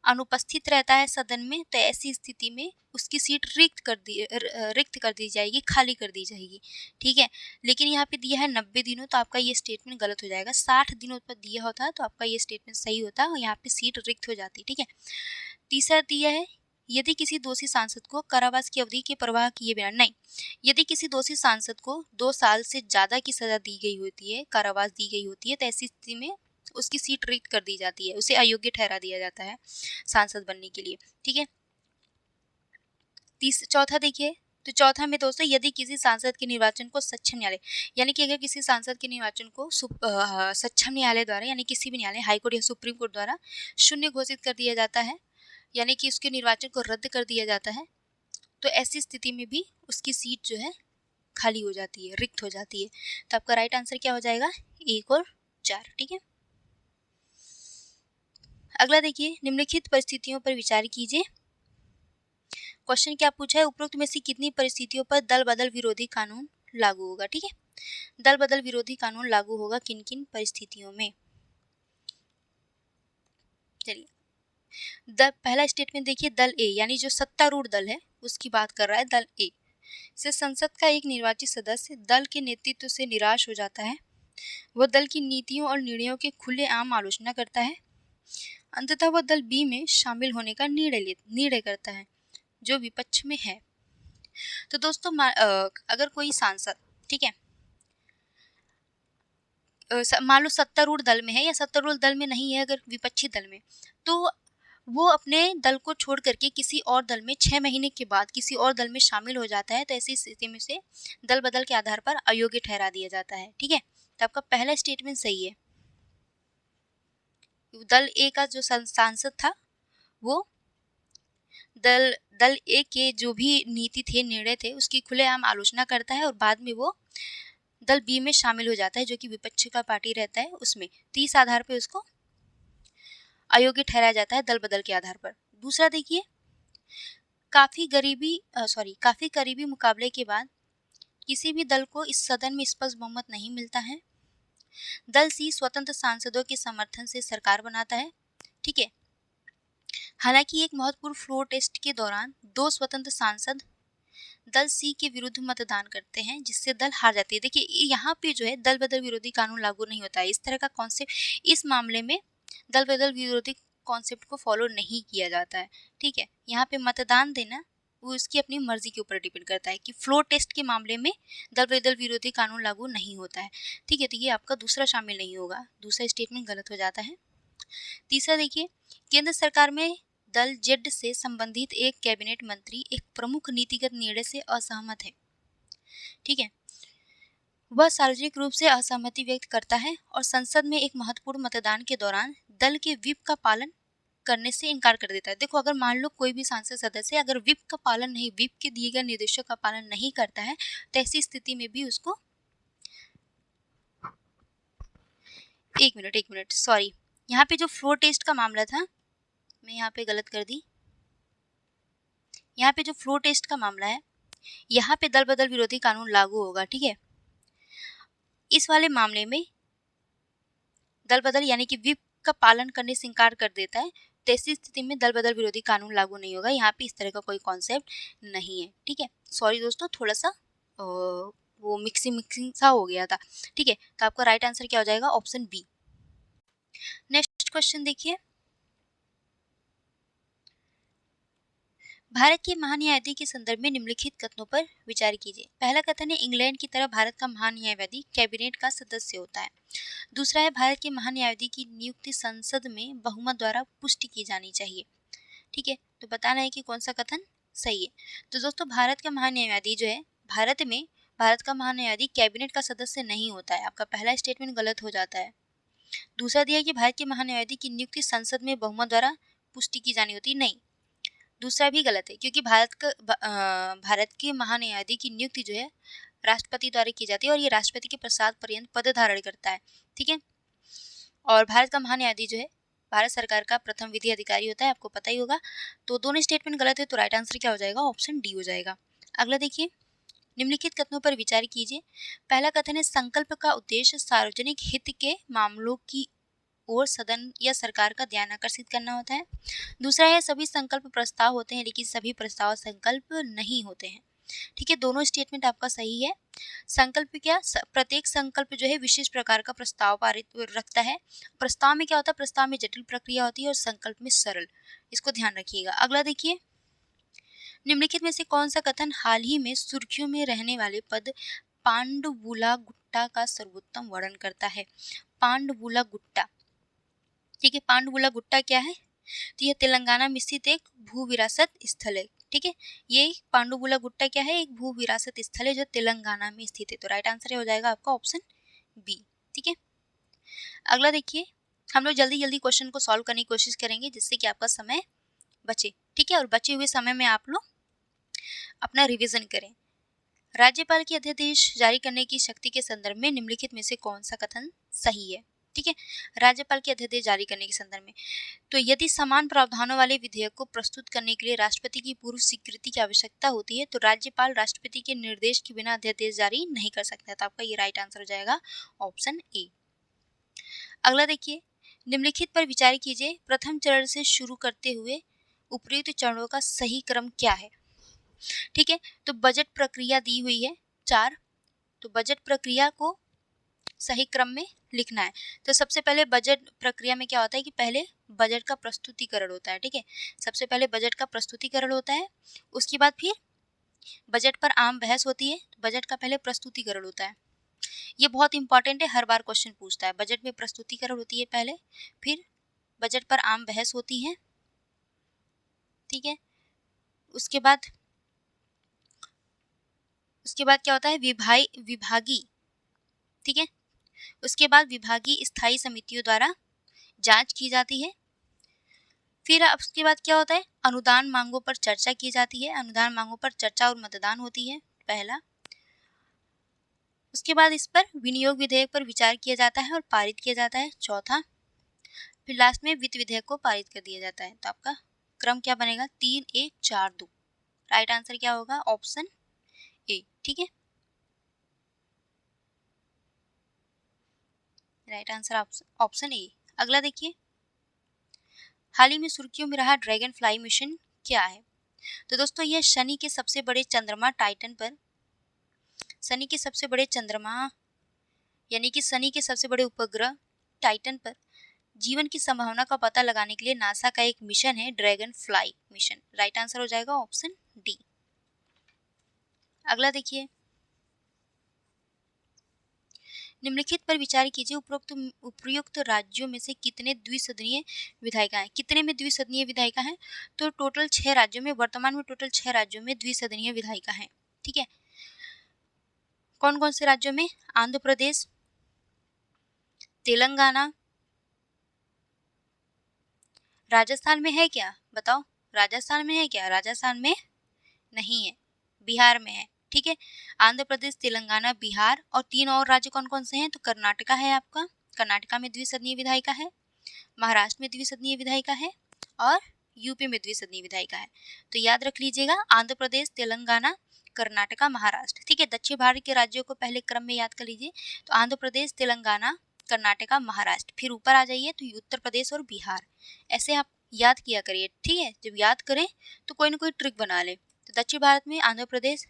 अनुपस्थित रहता है सदन में, तो ऐसी स्थिति में उसकी सीट रिक्त कर दी जाएगी, खाली कर दी जाएगी। ठीक है, लेकिन यहाँ पे दिया है 90 दिनों, तो आपका ये स्टेटमेंट गलत हो जाएगा। 60 दिनों पर दिया होता है तो आपका ये स्टेटमेंट सही होता है और यहाँ पे सीट रिक्त हो जाती। ठीक है, तीसरा दिया है, यदि किसी दोषी सांसद को कारावास की अवधि की परवाह किए बिना, नहीं, यदि किसी दोषी सांसद को 2 साल से ज़्यादा की सजा दी गई होती है, कारावास दी गई होती है, तो ऐसी स्थिति में उसकी सीट रिक्त कर दी जाती है, उसे अयोग्य ठहरा दिया जाता है सांसद बनने के लिए। ठीक है, चौथा देखिए, तो चौथा में दोस्तों, यदि किसी सांसद के निर्वाचन को सक्षम न्यायालय, यानी कि अगर किसी सांसद के निर्वाचन को सक्षम न्यायालय द्वारा, यानी किसी भी न्यायालय, हाईकोर्ट या सुप्रीम कोर्ट द्वारा शून्य घोषित कर दिया जाता है, यानी कि उसके निर्वाचन को रद्द कर दिया जाता है, तो ऐसी स्थिति में भी उसकी सीट जो है खाली हो जाती है, रिक्त हो जाती है। तो आपका राइट आंसर क्या हो जाएगा, 1 और 4। ठीक है, अगला देखिए, निम्नलिखित परिस्थितियों पर विचार कीजिए। क्वेश्चन क्या पूछा है, उपरोक्त में से कितनी परिस्थितियों पर दल बदल विरोधी कानून लागू होगा। ठीक है, दल बदल विरोधी कानून लागू होगा किन किन परिस्थितियों में। चलिए, पहला स्टेटमेंट देखिए, दल ए, यानी जो सत्तारूढ़ दल है उसकी बात कर रहा है, दल ए से संसद का एक निर्वाचित सदस्य दल के नेतृत्व से निराश हो जाता है, वह दल की नीतियों और निर्णयों के खुलेआम आलोचना करता है, अंततः वह दल बी में शामिल होने का निर्णय करता है जो विपक्ष में है। तो दोस्तों अगर कोई सांसद, ठीक है, मान लो सत्तारूढ़ दल में है या सत्तारूढ़ दल में नहीं है, अगर विपक्षी दल में, तो वो अपने दल को छोड़ करके किसी और दल में 6 महीने के बाद किसी और दल में शामिल हो जाता है, तो ऐसी स्थिति में से दल बदल के आधार पर अयोग्य ठहरा दिया जाता है। ठीक है, तो आपका पहला स्टेटमेंट सही है। दल ए का जो सांसद था वो दल ए के जो भी नीति थे, निर्णय थे, उसकी खुलेआम आलोचना करता है और बाद में वो दल बी में शामिल हो जाता है जो कि विपक्ष का पार्टी रहता है उसमें, तो इस आधार पे उसको अयोग्य ठहराया जाता है दल बदल के आधार पर। दूसरा देखिए, काफी करीबी मुकाबले के बाद किसी भी दल को इस सदन में स्पष्ट बहुमत नहीं मिलता है, दल सी स्वतंत्र सांसदों के समर्थन से सरकार बनाता है। ठीक है, हालांकि एक महत्वपूर्ण फ्लोर टेस्ट के दौरान 2 स्वतंत्र सांसद दल सी के विरुद्ध मतदान करते हैं जिससे दल हार जाती है। देखिए यहाँ पे जो है दल बदल विरोधी कानून लागू नहीं होता है, इस तरह का कॉन्सेप्ट इस मामले में दल बदल विरोधी कॉन्सेप्ट को फॉलो नहीं किया जाता है। ठीक है, यहाँ पे मतदान देना वो उसकी अपनी मर्जी के ऊपर डिपेंड करता है कि फ्लोर टेस्ट के मामले में दल बदल विरोधी कानून लागू नहीं होता है। ठीक है, तो ये आपका दूसरा शामिल नहीं होगा, दूसरा स्टेटमेंट गलत हो जाता है। तीसरा देखिए, केंद्र सरकार में दल जेड से संबंधित एक कैबिनेट मंत्री एक प्रमुख नीतिगत निर्णय से असहमत है। ठीक है, वह सार्वजनिक रूप से असहमति व्यक्त करता है और संसद में एक महत्वपूर्ण मतदान के दौरान दल के व्हिप का पालन करने से इनकार कर देता है। देखो, अगर मान लो कोई भी सांसद सदस्य अगर व्हिप के दिए गए निर्देशों का पालन नहीं करता है, तो ऐसी स्थिति में भी उसको एक मिनट सॉरी, यहाँ पे जो फ्लोर टेस्ट का मामला था, मैं यहाँ पे गलत कर दी। यहाँ पे जो फ्लोर टेस्ट का मामला है, यहाँ पे दल बदल विरोधी कानून लागू होगा। ठीक है, इस वाले मामले में दल बदल यानी कि व्हिप का पालन करने से इनकार कर देता है, तो ऐसी स्थिति में दल बदल विरोधी कानून लागू नहीं होगा। यहाँ पे इस तरह का कोई कॉन्सेप्ट नहीं है। ठीक है, सॉरी दोस्तों, थोड़ा सा वो मिक्सिंग सा हो गया था। ठीक है, तो आपका राइट आंसर क्या हो जाएगा, ऑप्शन बी। नेक्स्ट क्वेश्चन देखिए, भारत के महान्यायाधीश के संदर्भ में निम्नलिखित कथनों पर विचार कीजिए। पहला कथन है, इंग्लैंड की तरह भारत का महान्यायवादी कैबिनेट का सदस्य होता है। दूसरा है, भारत के महान्यायाधीश की नियुक्ति संसद में बहुमत द्वारा पुष्टि की जानी चाहिए। ठीक है, तो बताना है कि कौन सा कथन सही है। तो दोस्तों, भारत का महान्यायाधीश जो है, भारत का महान्यायाधीश कैबिनेट का सदस्य नहीं होता है। आपका पहला स्टेटमेंट गलत हो जाता है। दूसरा दिया कि भारत के महान्यायाधीश की नियुक्ति संसद में बहुमत द्वारा पुष्टि की जानी होती, नहीं, दूसरा भी गलत है, क्योंकि भारत के महान्यायाधीश की नियुक्ति जो है राष्ट्रपति द्वारा की जाती है और ये राष्ट्रपति के प्रसाद पर्यंत पद धारण करता है। ठीक है, और भारत का महान्यायाधीश जो है भारत सरकार का प्रथम विधि अधिकारी होता है, आपको पता ही होगा। तो दोनों स्टेटमेंट गलत है, तो राइट आंसर क्या हो जाएगा? ऑप्शन डी हो जाएगा। अगला देखिए, निम्नलिखित कथनों पर विचार कीजिए। पहला कथन है, संकल्प का उद्देश्य सार्वजनिक हित के मामलों की ओर सदन या सरकार का ध्यान आकर्षित करना होता है। दूसरा है, सभी संकल्प प्रस्ताव होते हैं लेकिन सभी प्रस्ताव संकल्प नहीं होते हैं। ठीक है, दोनों स्टेटमेंट आपका सही है। संकल्प क्या, प्रत्येक संकल्प जो है विशेष प्रकार का प्रस्ताव पारित रखता है। प्रस्ताव में क्या होता है? प्रस्ताव में जटिल प्रक्रिया होती है और संकल्प में सरल, इसको ध्यान रखिएगा। अगला देखिए, निम्नलिखित में से कौन सा कथन हाल ही में सुर्खियों में रहने वाले पद पांडुबुला गुट्टा का सर्वोत्तम वर्णन करता है? पांडुबुला गुट्टा, ठीक है, पांडुबुला गुट्टा क्या है? तो यह तेलंगाना में स्थित एक भू विरासत स्थल है। ठीक है, ये पांडुबुला गुट्टा क्या है? एक भू विरासत स्थल है जो तेलंगाना में स्थित है। तो राइट आंसर हो जाएगा आपका ऑप्शन बी। ठीक है, अगला देखिए, हम लोग जल्दी जल्दी क्वेश्चन को सॉल्व करने की कोशिश करेंगे जिससे कि आपका समय बचे। ठीक है, और बचे हुए समय में आप लोग अपना रिविजन करें। राज्यपाल की अध्यादेश जारी करने की शक्ति के संदर्भ में निम्नलिखित में से कौन सा कथन सही है? ठीक है, राज्यपाल की अध्यादेश जारी करने के संदर्भ में, तो यदि समान प्रावधानों वाले विधेयक को प्रस्तुत करने के लिए राष्ट्रपति की पूर्व स्वीकृति की आवश्यकता होती है तो राज्यपाल राष्ट्रपति के निर्देश के बिना अध्यादेश जारी नहीं कर सकता। तो आपका ये राइट आंसर हो जाएगा ऑप्शन ए। अगला देखिए, निम्नलिखित पर विचार कीजिए। प्रथम चरण से शुरू करते हुए उपयुक्त चरणों का सही क्रम क्या है? ठीक है, तो बजट प्रक्रिया दी हुई है 4, तो बजट प्रक्रिया को सही क्रम में लिखना है। तो सबसे पहले बजट प्रक्रिया में क्या होता है कि पहले बजट का प्रस्तुतिकरण होता है। ठीक है, सबसे पहले बजट का प्रस्तुतिकरण होता है, उसके बाद फिर बजट पर आम बहस होती है। बजट का पहले प्रस्तुतिकरण होता है, ये बहुत इंपॉर्टेंट है, हर बार क्वेश्चन पूछता है। बजट में प्रस्तुतिकरण होती है पहले, फिर बजट पर आम बहस होती है। ठीक है, उसके बाद क्या होता है? विभागीय, ठीक है, उसके बाद विभागीय स्थायी समितियों द्वारा जांच की जाती है। फिर उसके बाद क्या होता है? अनुदान मांगों पर चर्चा की जाती है। अनुदान मांगों पर चर्चा और मतदान होती है, पहला। उसके बाद इस पर विनियोग विधेयक पर विचार किया जाता है और पारित किया जाता है, चौथा। फिर लास्ट में वित्त विधेयक को पारित कर दिया जाता है। तो आपका क्रम क्या बनेगा? 3, 1, 4, 2। राइट आंसर क्या होगा? Option A. ठीक है, राइट आंसर ऑप्शन ए। अगला देखिए, हाल ही में सुर्खियों में रहा ड्रैगन फ्लाई मिशन क्या है? तो दोस्तों, यह शनि के सबसे बड़े चंद्रमा टाइटन पर, शनि के सबसे बड़े चंद्रमा यानी कि शनि के सबसे बड़े उपग्रह टाइटन पर जीवन की संभावना का पता लगाने के लिए नासा का एक मिशन है, dragon fly mission. Right answer हो जाएगा ऑप्शन डी। अगला देखिए, निम्नलिखित पर विचार कीजिए। उपयुक्त राज्यों में से कितने द्विसदनीय विधायिका हैं? कितने में द्विसदनीय विधायिका हैं? तो टोटल 6 राज्यों में, वर्तमान में टोटल 6 राज्यों में द्विसदनीय विधायिका हैं। ठीक है, कौन कौन से राज्यों में? आंध्र प्रदेश, तेलंगाना, राजस्थान में है क्या? बताओ, राजस्थान में है क्या? राजस्थान में नहीं है, बिहार में है। ठीक है, आंध्र प्रदेश, तेलंगाना, बिहार, और 3 और राज्य कौन कौन से हैं? तो कर्नाटका है आपका, कर्नाटका में द्विसदनीय विधायिका है, महाराष्ट्र में द्विसदनीय विधायिका है, और यूपी में द्विसदनीय विधायिका है। तो याद रख लीजिएगा, आंध्र प्रदेश, तेलंगाना, कर्नाटका, महाराष्ट्र। ठीक है, दक्षिण भारत के राज्यों को पहले क्रम में याद कर लीजिए। तो आंध्र प्रदेश, तेलंगाना, कर्नाटका, महाराष्ट्र, फिर ऊपर आ जाइए तो उत्तर प्रदेश और बिहार। ऐसे आप याद किया करिए। ठीक है, जब याद करें तो कोई ना कोई ट्रिक बना ले। तो दक्षिण भारत में आंध्र प्रदेश,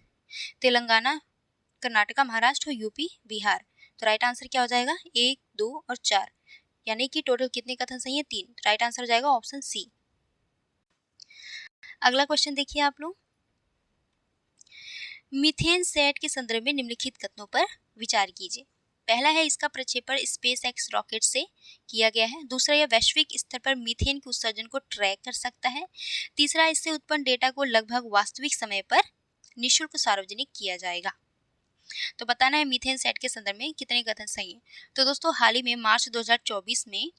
तेलंगाना, कर्नाटका, महाराष्ट्र और यूपी, बिहार। तो राइट आंसर क्या हो जाएगा? 1, 2 और 4, यानी कि टोटल कितने कथन सही है? 3। राइट आंसर हो जाएगा ऑप्शन सी। अगला क्वेश्चन देखिए आप लोग, मीथेन सेट के संदर्भ में निम्नलिखित कथनों पर विचार कीजिए। पहला है, इसका प्रक्षेपण स्पेस एक्स रॉकेट से किया गया है। दूसरा, यह वैश्विक स्तर पर मीथेन के उत्सर्जन को ट्रैक कर सकता है। तीसरा, इससे उत्पन्न डेटा को लगभग वास्तविक समय पर निःशुल्क सार्वजनिक किया जाएगा। तो बताना है मीथेन सेट के संदर्भ में कितने कथन सही हैं। तो दोस्तों हाल ही में मार्च 2024 में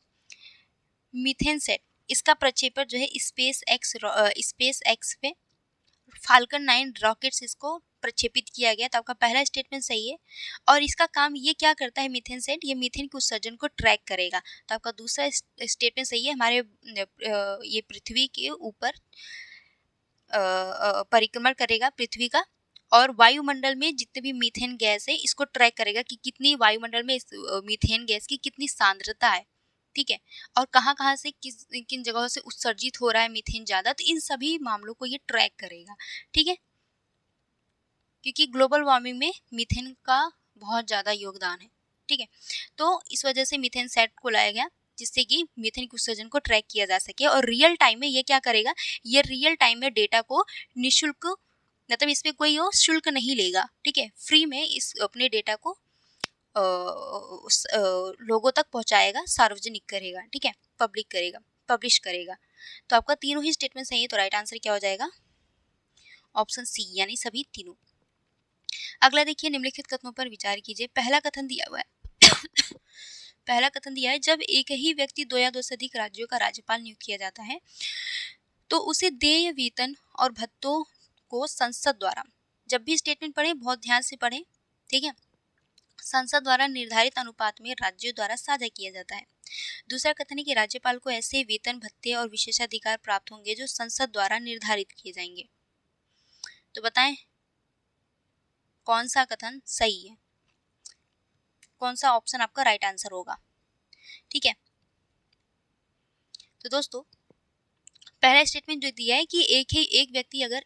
मीथेन सेट, इसका प्रक्षेपण जो है स्पेस एक्स पे फाल्कन 9 रॉकेट्स इसको प्रक्षेपित किया गया। तो आपका पहला स्टेटमेंट सही है। और इसका काम ये क्या करता है मीथेन सेट, ये मीथेन के उत्सर्जन को ट्रैक करेगा। तो आपका दूसरा स्टेटमेंट सही है। हमारे ये पृथ्वी के ऊपर परिक्रमण करेगा पृथ्वी का, और वायुमंडल में जितने भी मीथेन गैस है इसको ट्रैक करेगा कि कितनी वायुमंडल में इस मीथेन गैस की कितनी सांद्रता है, ठीक है, और कहाँ कहाँ से किन जगहों से उत्सर्जित हो रहा है मीथेन ज़्यादा। तो इन सभी मामलों को ये ट्रैक करेगा, ठीक है, क्योंकि ग्लोबल वार्मिंग में मीथेन का बहुत ज़्यादा योगदान है, ठीक है। तो इस वजह से मीथेन सेट को लाया गया, जिससे कि मीथेन के उत्सर्जन को ट्रैक किया जा सके। और रियल टाइम में ये क्या करेगा, ये रियल टाइम में डेटा को निःशुल्क, मतलब इसमें कोई वो शुल्क नहीं लेगा, ठीक है, फ्री में इस अपने डेटा को लोगों तक पहुंचाएगा, सार्वजनिक करेगा, ठीक है, पब्लिश करेगा। तो आपका तीनों ही स्टेटमेंट सही है। तो राइट आंसर क्या हो जाएगा, ऑप्शन सी, यानी सभी तीनों। अगला देखिए, निम्नलिखित कथनों पर विचार कीजिए। पहला कथन दिया हुआ है पहला कथन दिया है, जब एक ही व्यक्ति 2 या 2 से अधिक राज्यों का राज्यपाल नियुक्त किया जाता है तो उसे देय वेतन और भत्तों को संसद द्वारा, जब भी स्टेटमेंट पढ़े बहुत ध्यान से पढ़े, ठीक है, संसद द्वारा निर्धारित अनुपात में राज्यों द्वारा साझा किया जाता है। दूसरा कथन है कि राज्यपाल को ऐसे वेतन भत्ते और विशेषाधिकार प्राप्त होंगे जो संसद द्वारा निर्धारित किए जाएंगे। तो बताएं कौन सा कथन सही है, कौन सा ऑप्शन आपका राइट आंसर होगा, ठीक है। तो दोस्तों पहला स्टेटमेंट जो दिया है कि एक व्यक्ति अगर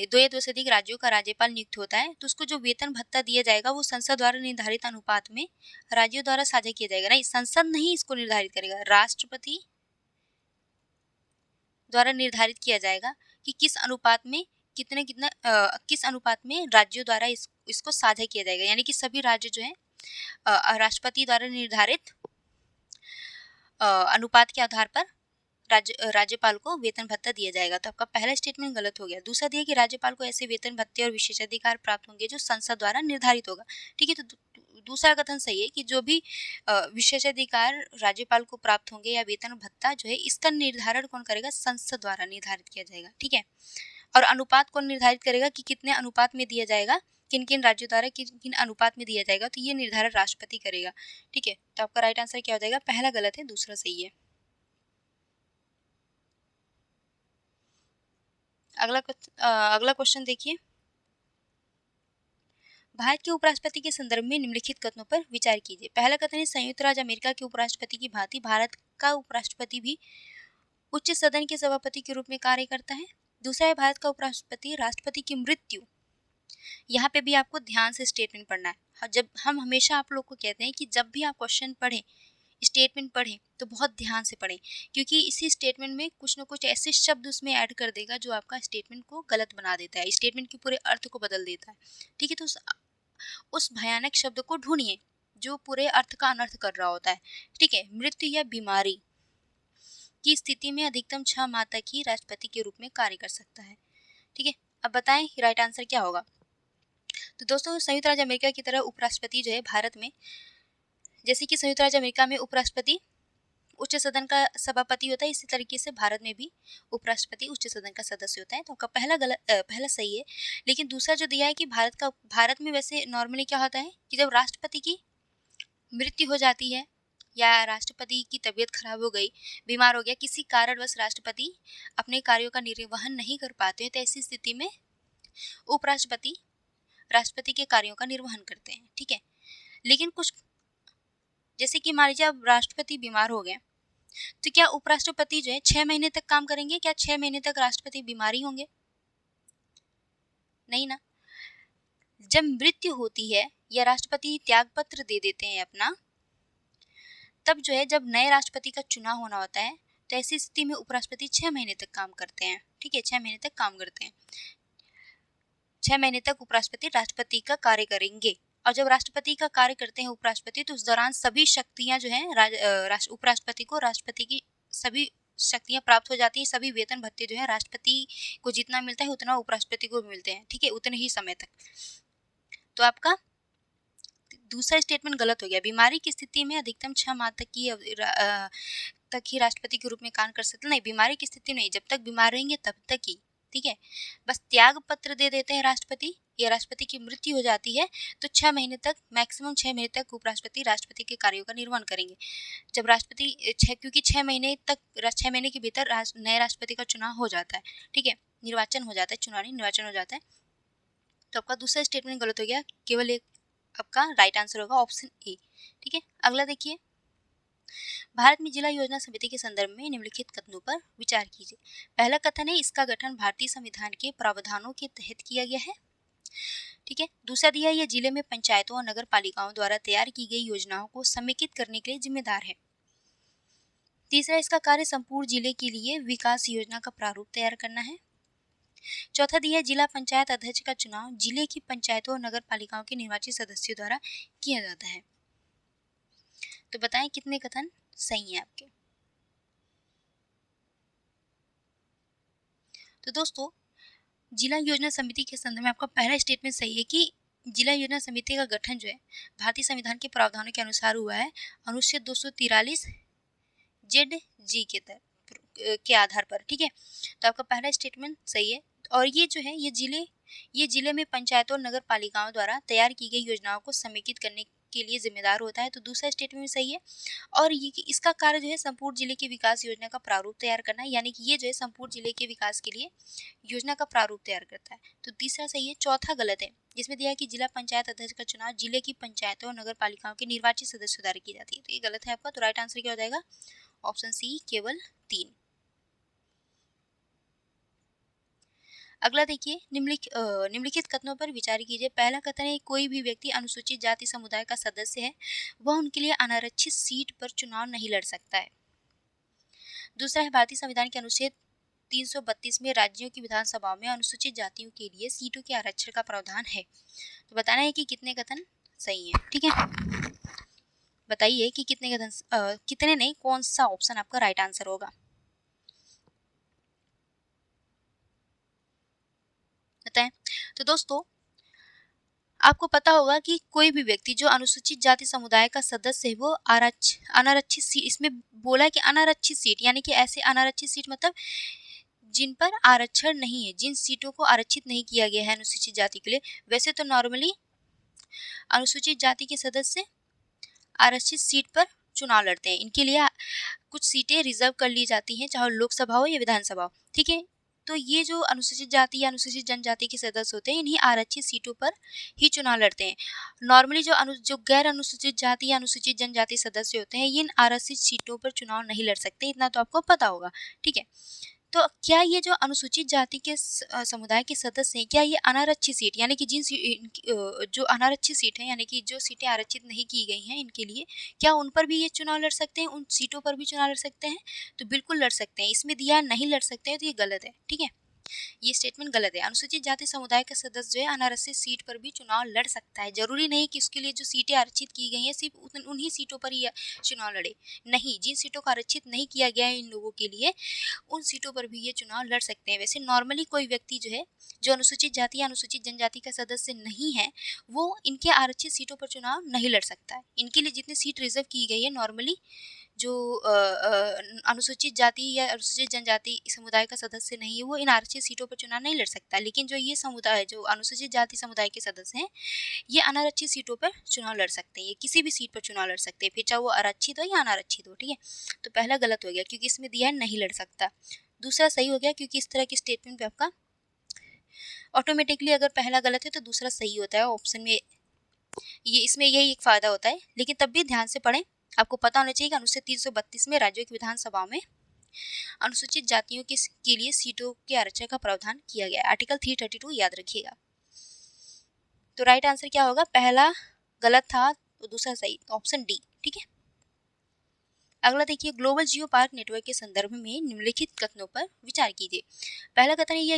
2 या 2 से अधिक राज्यों का राज्यपाल नियुक्त होता है तो उसको जो वेतन भत्ता दिया जाएगा वो संसद द्वारा निर्धारित अनुपात में राज्यों द्वारा साझा किया जाएगा। नहीं, संसद नहीं इसको निर्धारित करेगा, राष्ट्रपति द्वारा निर्धारित किया जाएगा कि किस अनुपात में किस अनुपात में राज्यों द्वारा इसको साझा किया जाएगा। यानी कि सभी राज्य जो है राष्ट्रपति द्वारा निर्धारित अनुपात के आधार पर राज्यपाल को वेतन भत्ता दिया जाएगा। तो आपका पहला स्टेटमेंट गलत हो गया। दूसरा दिया कि राज्यपाल को ऐसे वेतन भत्ते और विशेषाधिकार प्राप्त होंगे जो संसद द्वारा निर्धारित होगा, ठीक है। तो दूसरा कथन सही है कि जो भी विशेषाधिकार राज्यपाल को प्राप्त होंगे या वेतन भत्ता जो है इसका निर्धारण कौन करेगा, संसद द्वारा निर्धारित किया जाएगा, ठीक है। और अनुपात कौन निर्धारित करेगा कि कितने अनुपात में दिया जाएगा, किन किन राज्यों द्वारा किन किन अनुपात में दिया जाएगा, तो ये निर्धारण राष्ट्रपति करेगा, ठीक है। तो आपका राइट आंसर क्या हो जाएगा, पहला गलत है, दूसरा सही है। अगला क्वेश्चन देखिए, भारत के उपराष्ट्रपति के संदर्भ में निम्नलिखित कथनों पर विचार कीजिए। पहला कथन है, संयुक्त राज्य अमेरिका के उपराष्ट्रपति की भांति भारत का उपराष्ट्रपति भी उच्च सदन के सभापति के रूप में कार्य करता है। दूसरा है, भारत का उपराष्ट्रपति राष्ट्रपति की मृत्यु, यहाँ पे भी आपको ध्यान से स्टेटमेंट पढ़ना है। जब हम हमेशा आप लोग को कहते हैं कि जब भी आप क्वेश्चन पढ़ें, स्टेटमेंट पढ़ें तो बहुत ध्यान से पढ़ें, क्योंकि इसी स्टेटमेंट में कुछ ना कुछ ऐसे शब्द उसमें ऐड कर देगा जो आपका स्टेटमेंट को गलत बना देता है, स्टेटमेंट के पूरे अर्थ को बदल देता है, ठीक है। तो उस भयानक शब्द को ढूंढिए जो पूरे अर्थ का अनर्थ कर रहा होता है, ठीक है। मृत्यु या बीमारी की स्थिति में अधिकतम 6 माह तक ही राष्ट्रपति के रूप में कार्य कर सकता है, ठीक है। अब बताएं राइट आंसर क्या होगा। तो दोस्तों संयुक्त राज्य अमेरिका की तरह उपराष्ट्रपति जो है भारत में, जैसे कि संयुक्त राज्य अमेरिका में उपराष्ट्रपति उच्च सदन का सभापति होता है, इसी तरीके से भारत में भी उपराष्ट्रपति उच्च सदन का सदस्य होता है। तो आपका पहला सही है। लेकिन दूसरा जो दिया है कि भारत में वैसे नॉर्मली क्या होता है कि जब राष्ट्रपति की मृत्यु हो जाती है या राष्ट्रपति की तबीयत खराब हो गई, बीमार हो गया, किसी कारणवश राष्ट्रपति अपने कार्यों का निर्वहन नहीं कर पाते हैं, तो ऐसी स्थिति में उपराष्ट्रपति राष्ट्रपति के कार्यों का निर्वहन करते हैं, ठीक है। लेकिन कुछ, जैसे कि मान लीजिए अब राष्ट्रपति बीमार हो गए, तो क्या उपराष्ट्रपति जो है 6 महीने तक काम करेंगे? क्या 6 महीने तक राष्ट्रपति बीमार ही होंगे? नहीं ना। जब मृत्यु होती है या राष्ट्रपति त्याग पत्र दे देते हैं अपना, तब जो है जब नए राष्ट्रपति का चुनाव होना होता है, तो ऐसी स्थिति में उपराष्ट्रपति 6 महीने तक काम करते हैं। ठीक है, 6 महीने तक काम करते हैं। 6 महीने तक उपराष्ट्रपति राष्ट्रपति का कार्य करेंगे, और जब राष्ट्रपति का कार्य करते हैं उपराष्ट्रपति, तो उस दौरान सभी शक्तियां जो है उपराष्ट्रपति को राष्ट्रपति की सभी शक्तियां प्राप्त हो जाती हैं। सभी वेतन भत्ते जो है राष्ट्रपति को जितना मिलता है उतना उपराष्ट्रपति को भी मिलते हैं। ठीक है, उतने ही समय तक। तो आपका दूसरा स्टेटमेंट गलत हो गया। बीमारी की स्थिति में अधिकतम 6 माह तक ही राष्ट्रपति के रूप में काम कर सकते। नहीं, बीमारी की स्थिति नहीं, जब तक बीमार रहेंगे तब तक ही। ठीक है, बस त्याग पत्र दे देते हैं राष्ट्रपति, या राष्ट्रपति की मृत्यु हो जाती है तो 6 महीने तक, मैक्सिमम 6 महीने तक उपराष्ट्रपति राष्ट्रपति के कार्यों का निर्वहन करेंगे। जब राष्ट्रपति क्योंकि 6 महीने तक, 6 महीने के भीतर नए राष्ट्रपति का चुनाव हो जाता है। ठीक है, निर्वाचन हो जाता है, चुनाव नहीं, निर्वाचन हो जाता है। तो आपका दूसरा स्टेटमेंट गलत हो गया, केवल एक आपका राइट आंसर होगा ऑप्शन ए। ठीक है, अगला देखिए, भारत में जिला योजना समिति के संदर्भ में निम्नलिखित कथनों पर विचार कीजिए। पहला कथन है, इसका गठन भारतीय संविधान के प्रावधानों के तहत किया गया है। ठीक है, दूसरा दिया, यह जिले में पंचायतों और नगर पालिकाओं द्वारा तैयार की गई योजनाओं को समेकित करने के लिए जिम्मेदार है। तीसरा, इसका कार्य संपूर्ण जिले के लिए विकास योजना का प्रारूप तैयार करना है। चौथा दिया, जिला पंचायत अध्यक्ष का चुनाव जिले की पंचायतों और नगर पालिकाओं के निर्वाचित सदस्यों द्वारा किया जाता है। तो बताएं कितने कथन सही हैं आपके। तो दोस्तों, जिला योजना समिति के संदर्भ में आपका पहला स्टेटमेंट सही है कि जिला योजना समिति का गठन जो है भारतीय संविधान के प्रावधानों के अनुसार हुआ है, अनुच्छेद 243 जेड जी के आधार पर। ठीक है, तो आपका पहला स्टेटमेंट सही है। और ये जो है, ये जिले में पंचायतों और नगर पालिकाओं द्वारा तैयार की गई योजनाओं को समेकित करने के लिए जिम्मेदार होता है। तो दूसरा स्टेटमेंट सही है। और ये इसका कार्य जो है संपूर्ण जिले की विकास योजना का प्रारूप तैयार करना है, यानी कि ये जो है संपूर्ण जिले के विकास के लिए योजना का प्रारूप तैयार करता है। तो तीसरा सही है। चौथा गलत है, जिसमें दिया है कि जिला पंचायत अध्यक्ष का चुनाव जिले की पंचायतों और नगर पालिकाओं के निर्वाचित सदस्यों द्वारा की जाती है। तो ये गलत है आपका। तो राइट आंसर क्या हो जाएगा, ऑप्शन सी, केवल 3। अगला देखिए, निम्नलिखित कथनों पर विचार कीजिए। पहला कथन है, कोई भी व्यक्ति अनुसूचित जाति समुदाय का सदस्य है, वह उनके लिए अनारक्षित सीट पर चुनाव नहीं लड़ सकता है। दूसरा है, भारतीय संविधान के अनुच्छेद 332 में राज्यों की विधानसभाओं में अनुसूचित जातियों के लिए सीटों के आरक्षण का प्रावधान है। तो बताना है कि कितने कथन सही हैं। ठीक है, बताइए कि कितने नहीं, कौन सा ऑप्शन आपका राइट आंसर होगा। बताएं। तो दोस्तों, आपको पता होगा कि कोई भी व्यक्ति जो अनुसूचित जाति समुदाय का सदस्य है, वो अनारक्षित सीट, इसमें बोला है कि अनारक्षित सीट, यानी कि ऐसे अनारक्षित सीट मतलब जिन पर आरक्षण नहीं है, जिन सीटों को आरक्षित नहीं किया गया है अनुसूचित जाति के लिए। वैसे तो नॉर्मली अनुसूचित जाति के सदस्य आरक्षित सीट पर चुनाव लड़ते हैं, इनके लिए कुछ सीटें रिजर्व कर ली जाती हैं, चाहे लोकसभा हो या विधानसभा हो। ठीक है, तो ये जो अनुसूचित जाति या अनुसूचित जनजाति के सदस्य होते हैं, इन्हीं आरक्षित सीटों पर ही चुनाव लड़ते हैं। नॉर्मली जो गैर अनुसूचित जाति या अनुसूचित जनजाति सदस्य होते हैं, ये इन आरक्षित सीटों पर चुनाव नहीं लड़ सकते, इतना तो आपको पता होगा। ठीक है, तो क्या ये जो अनुसूचित जाति के समुदाय के सदस्य हैं, क्या ये अनारक्षित सीट, यानी कि जो अनारक्षित सीट है, यानी कि जो सीटें आरक्षित नहीं की गई हैं इनके लिए, क्या उन पर भी ये चुनाव लड़ सकते हैं, उन सीटों पर भी चुनाव लड़ सकते हैं? तो बिल्कुल लड़ सकते हैं। इसमें दिया नहीं लड़ सकते हैं, तो ये गलत है। ठीक है, ये स्टेटमेंट गलत है। अनुसूचित जाति समुदाय का सदस्य जो है अनारक्षित सीट पर भी चुनाव लड़ सकता है। जरूरी नहीं कि उसके लिए जो सीटें आरक्षित की गई हैं सिर्फ उन्हीं सीटों पर ही चुनाव लड़े। नहीं, जिन सीटों को आरक्षित नहीं किया गया है इन लोगों के लिए, उन सीटों पर भी ये चुनाव लड़ सकते हैं। वैसे नॉर्मली कोई व्यक्ति जो है, जो अनुसूचित जाति या अनुसूचित जनजाति का सदस्य नहीं है, वो इनके आरक्षित सीटों पर चुनाव नहीं लड़ सकता है। इनके लिए जितनी सीट रिजर्व की गई है, नॉर्मली जो अनुसूचित जाति या अनुसूचित जनजाति समुदाय का सदस्य नहीं है, वो इन आरक्षित सीटों पर चुनाव नहीं लड़ सकता। लेकिन जो ये समुदाय, जो अनुसूचित जाति समुदाय के सदस्य हैं, ये अनारक्षित सीटों पर चुनाव लड़ सकते हैं। ये किसी भी सीट पर चुनाव लड़ सकते हैं, फिर चाहे वो आरक्षित हो या अनारक्षित हो। ठीक है, तो पहला गलत हो गया क्योंकि इसमें दिया है नहीं लड़ सकता। दूसरा सही हो गया क्योंकि इस तरह के स्टेटमेंट पे आपका ऑटोमेटिकली अगर पहला गलत है तो दूसरा सही होता है ऑप्शन में। ये इसमें यही एक फायदा होता है, लेकिन तब भी ध्यान से पढ़ें। आपको पता होना चाहिए कि अनुच्छेद 332 में राज्यों की विधानसभाओं में अनुसूचित जातियों के लिए सीटों के आरक्षण का प्रावधान किया गया है। आर्टिकल 332 याद रखिएगा। तो राइट आंसर क्या होगा, पहला गलत था तो दूसरा सही, ऑप्शन डी। ठीक है, अगला देखिए, ग्लोबल जियो पार्क नेटवर्क के संदर्भ में निम्नलिखित कथनों पर विचार कीजिए। पहला कथन है, यह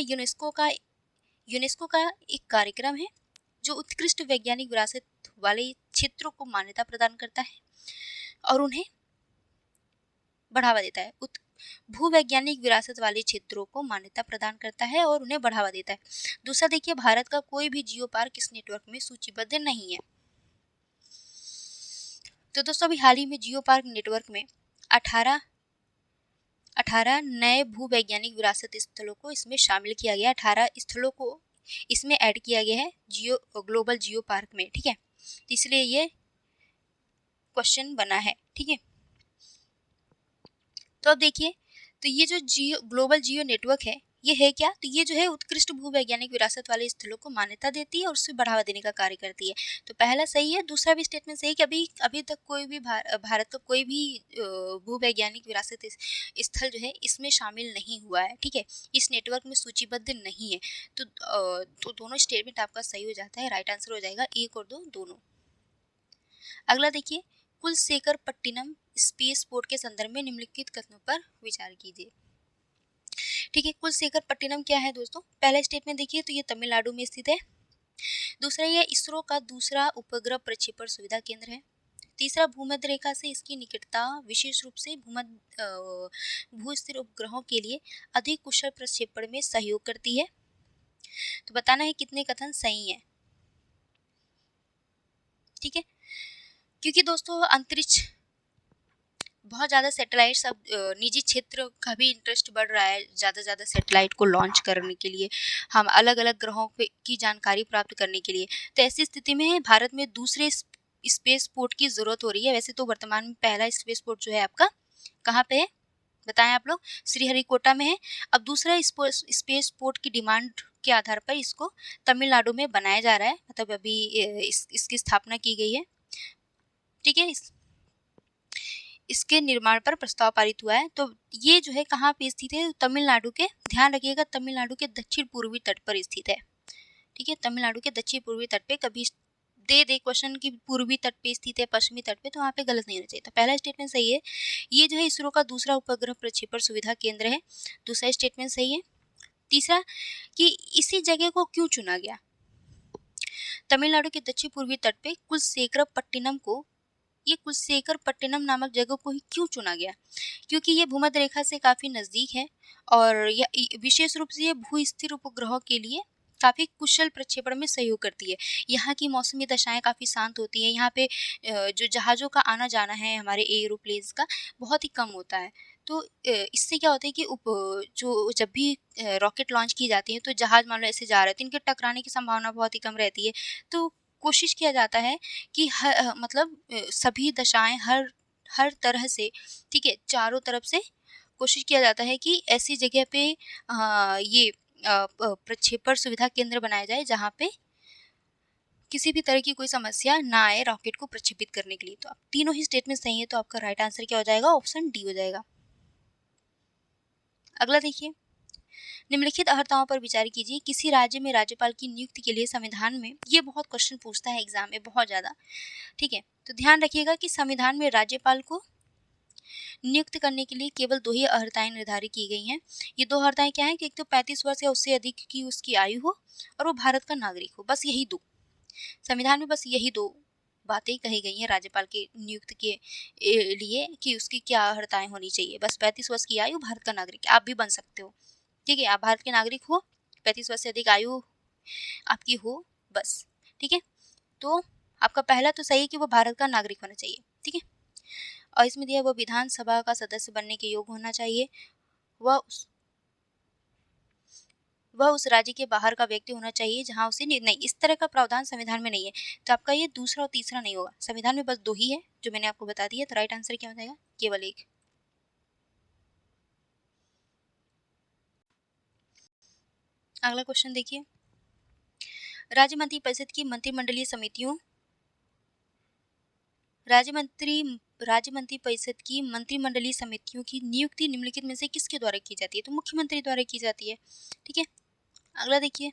यूनेस्को का एक कार्यक्रम है जो उत्कृष्ट वैज्ञानिक विरासत वाले क्षेत्रों को मान्यता प्रदान करता है और उन्हें बढ़ावा देता है। भूवैज्ञानिक विरासत वाले क्षेत्रों को मान्यता प्रदान करता है और उन्हें बढ़ावा देता है। दूसरा देखिए, भारत का कोई भी जियो पार्क इस नेटवर्क में सूचीबद्ध नहीं है। तो दोस्तों, अभी हाल ही में जियो पार्क नेटवर्क में 18 नए भूवैज्ञानिक विरासत स्थलों को इसमें शामिल किया गया। 18 स्थलों को इसमें ऐड किया गया है ग्लोबल जियो पार्क में, ठीक है। इसलिए ये क्वेश्चन बना है, ठीक है। तो अब देखिए, तो ये जो ग्लोबल जियो नेटवर्क है, ये है क्या? तो ये जो है उत्कृष्ट भूवैज्ञानिक विरासत वाले स्थलों को मान्यता देती है और उससे बढ़ावा देने का कार्य करती है। तो पहला सही है। दूसरा भी स्टेटमेंट सही है कि अभी तक कोई भी भारत का कोई भी भूवैज्ञानिक विरासत स्थल जो है इसमें शामिल नहीं हुआ है, ठीक है, इस नेटवर्क में सूचीबद्ध नहीं है। तो दोनों स्टेटमेंट आपका सही हो जाता है। राइट आंसर हो जाएगा 1 और 2 दोनों। अगला देखिए, कुलशेखरपट्टिनम स्पेस पोर्ट के संदर्भ में निम्नलिखित कथनों पर विचार कीजिए। ठीक है, कुलशेखरपट्टिनम क्या है दोस्तों? पहला स्टेटमेंट देखिए, तो ये तमिलनाडु में स्थित है। दूसरा, यह इसरो का दूसरा उपग्रह प्रक्षेपण सुविधा केंद्र है। तीसरा, भूमध्य रेखा से इसकी निकटता विशेष रूप से भू-स्थिर उपग्रहों के लिए अधिक कुशल प्रक्षेपण में सहयोग करती है। तो बताना है कितने कथन सही हैं, ठीक है। क्योंकि दोस्तों अंतरिक्ष बहुत ज़्यादा सैटेलाइट्स अब निजी क्षेत्र का भी इंटरेस्ट बढ़ रहा है, ज़्यादा से ज़्यादा सैटेलाइट को लॉन्च करने के लिए, हम अलग अलग ग्रहों पे की जानकारी प्राप्त करने के लिए। तो ऐसी स्थिति में भारत में दूसरे स्पेस पोर्ट की ज़रूरत हो रही है। वैसे तो वर्तमान में पहला स्पेस पोर्ट जो है आपका कहाँ पे है बताएं आप लोग? श्रीहरिकोटा में है। अब दूसरा स्पेस पोर्ट की डिमांड के आधार पर इसको तमिलनाडु में बनाया जा रहा है, मतलब अभी इसकी स्थापना की गई है, ठीक है। इसके निर्माण पर प्रस्ताव पारित हुआ है। तो ये जो है कहाँ पे स्थित है? तमिलनाडु के, ध्यान रखिएगा, तमिलनाडु के दक्षिण पूर्वी तट पर स्थित है, ठीक है। तमिलनाडु के दक्षिण पूर्वी तट पे कभी दे क्वेश्चन की पूर्वी तट पे स्थित है, पश्चिमी तट पे, तो वहाँ पे गलत नहीं होना चाहिए। तो पहला स्टेटमेंट सही है। ये जो है इसरो का दूसरा उपग्रह प्रक्षेपण सुविधा केंद्र है। दूसरा स्टेटमेंट सही है। तीसरा, कि इसी जगह को क्यों चुना गया? तमिलनाडु के दक्षिण पूर्वी तट पे कुलशेखरपट्टिनम नामक जगह को ही क्यों चुना गया? क्योंकि ये भूमध्य रेखा से काफ़ी नज़दीक है और यह विशेष रूप से ये भू-स्थिर उपग्रहों के लिए काफ़ी कुशल प्रक्षेपण में सहयोग करती है। यहाँ की मौसमी दशाएँ काफ़ी शांत होती हैं। यहाँ पे जो जहाज़ों का आना-जाना है हमारे एरोप्लेन्स का बहुत ही कम होता है। तो इससे क्या होता है कि जो जब भी रॉकेट लॉन्च की जाती है तो जहाज़ मान लो ऐसे जा रहे हैं तो इनके टकराने की संभावना बहुत ही कम रहती है। तो कोशिश किया जाता है कि मतलब सभी दशाएँ हर तरह से, ठीक है, चारों तरफ से कोशिश किया जाता है कि ऐसी जगह पे ये प्रक्षेपण सुविधा केंद्र बनाया जाए जहाँ पे किसी भी तरह की कोई समस्या ना आए रॉकेट को प्रक्षेपित करने के लिए। तो आप तीनों ही स्टेटमेंट सही है, तो आपका राइट आंसर क्या हो जाएगा? ऑप्शन डी हो जाएगा। अगला देखिए, निम्नलिखित अर्हताओं पर विचार कीजिए। किसी राज्य में राज्यपाल की नियुक्ति के लिए संविधान में, ये बहुत क्वेश्चन पूछता है एग्जाम में बहुत ज़्यादा, ठीक है। तो ध्यान रखिएगा कि संविधान में राज्यपाल को नियुक्त करने के लिए केवल 2 ही अर्हताएं निर्धारित की गई हैं। ये 2 अर्हताएं क्या हैं कि एक तो 35 वर्ष या उससे अधिक की उसकी आयु हो और वो भारत का नागरिक हो। बस यही 2, संविधान में बस यही 2 बातें कही गई हैं राज्यपाल के नियुक्त के लिए कि उसकी क्या अर्हताएं होनी चाहिए। बस 35 वर्ष की आयु, भारत का नागरिक। आप भी बन सकते हो, ठीक है, आप भारत के नागरिक हो, 35 वर्ष से अधिक आयु आपकी हो, बस, ठीक है। तो आपका पहला तो सही है कि वो भारत का नागरिक होना चाहिए, ठीक है। और इसमें दिया वो विधानसभा का सदस्य बनने के योग्य होना चाहिए, वह उस राज्य के बाहर का व्यक्ति होना चाहिए जहां उसे नहीं, इस तरह का प्रावधान संविधान में नहीं है। तो आपका ये दूसरा और तीसरा नहीं होगा। संविधान में बस 2 ही है जो मैंने आपको बता दिया। तो राइट आंसर क्या हो जाएगा? केवल 1। अगला क्वेश्चन देखिए, राज्य मंत्रिपरिषद की मंत्रिमंडलीय समितियों राज्य मंत्रिपरिषद की मंत्रिमंडलीय समितियों की नियुक्ति निम्नलिखित में से किसके द्वारा की जाती है? तो मुख्यमंत्री द्वारा की जाती है, ठीक है। अगला देखिए,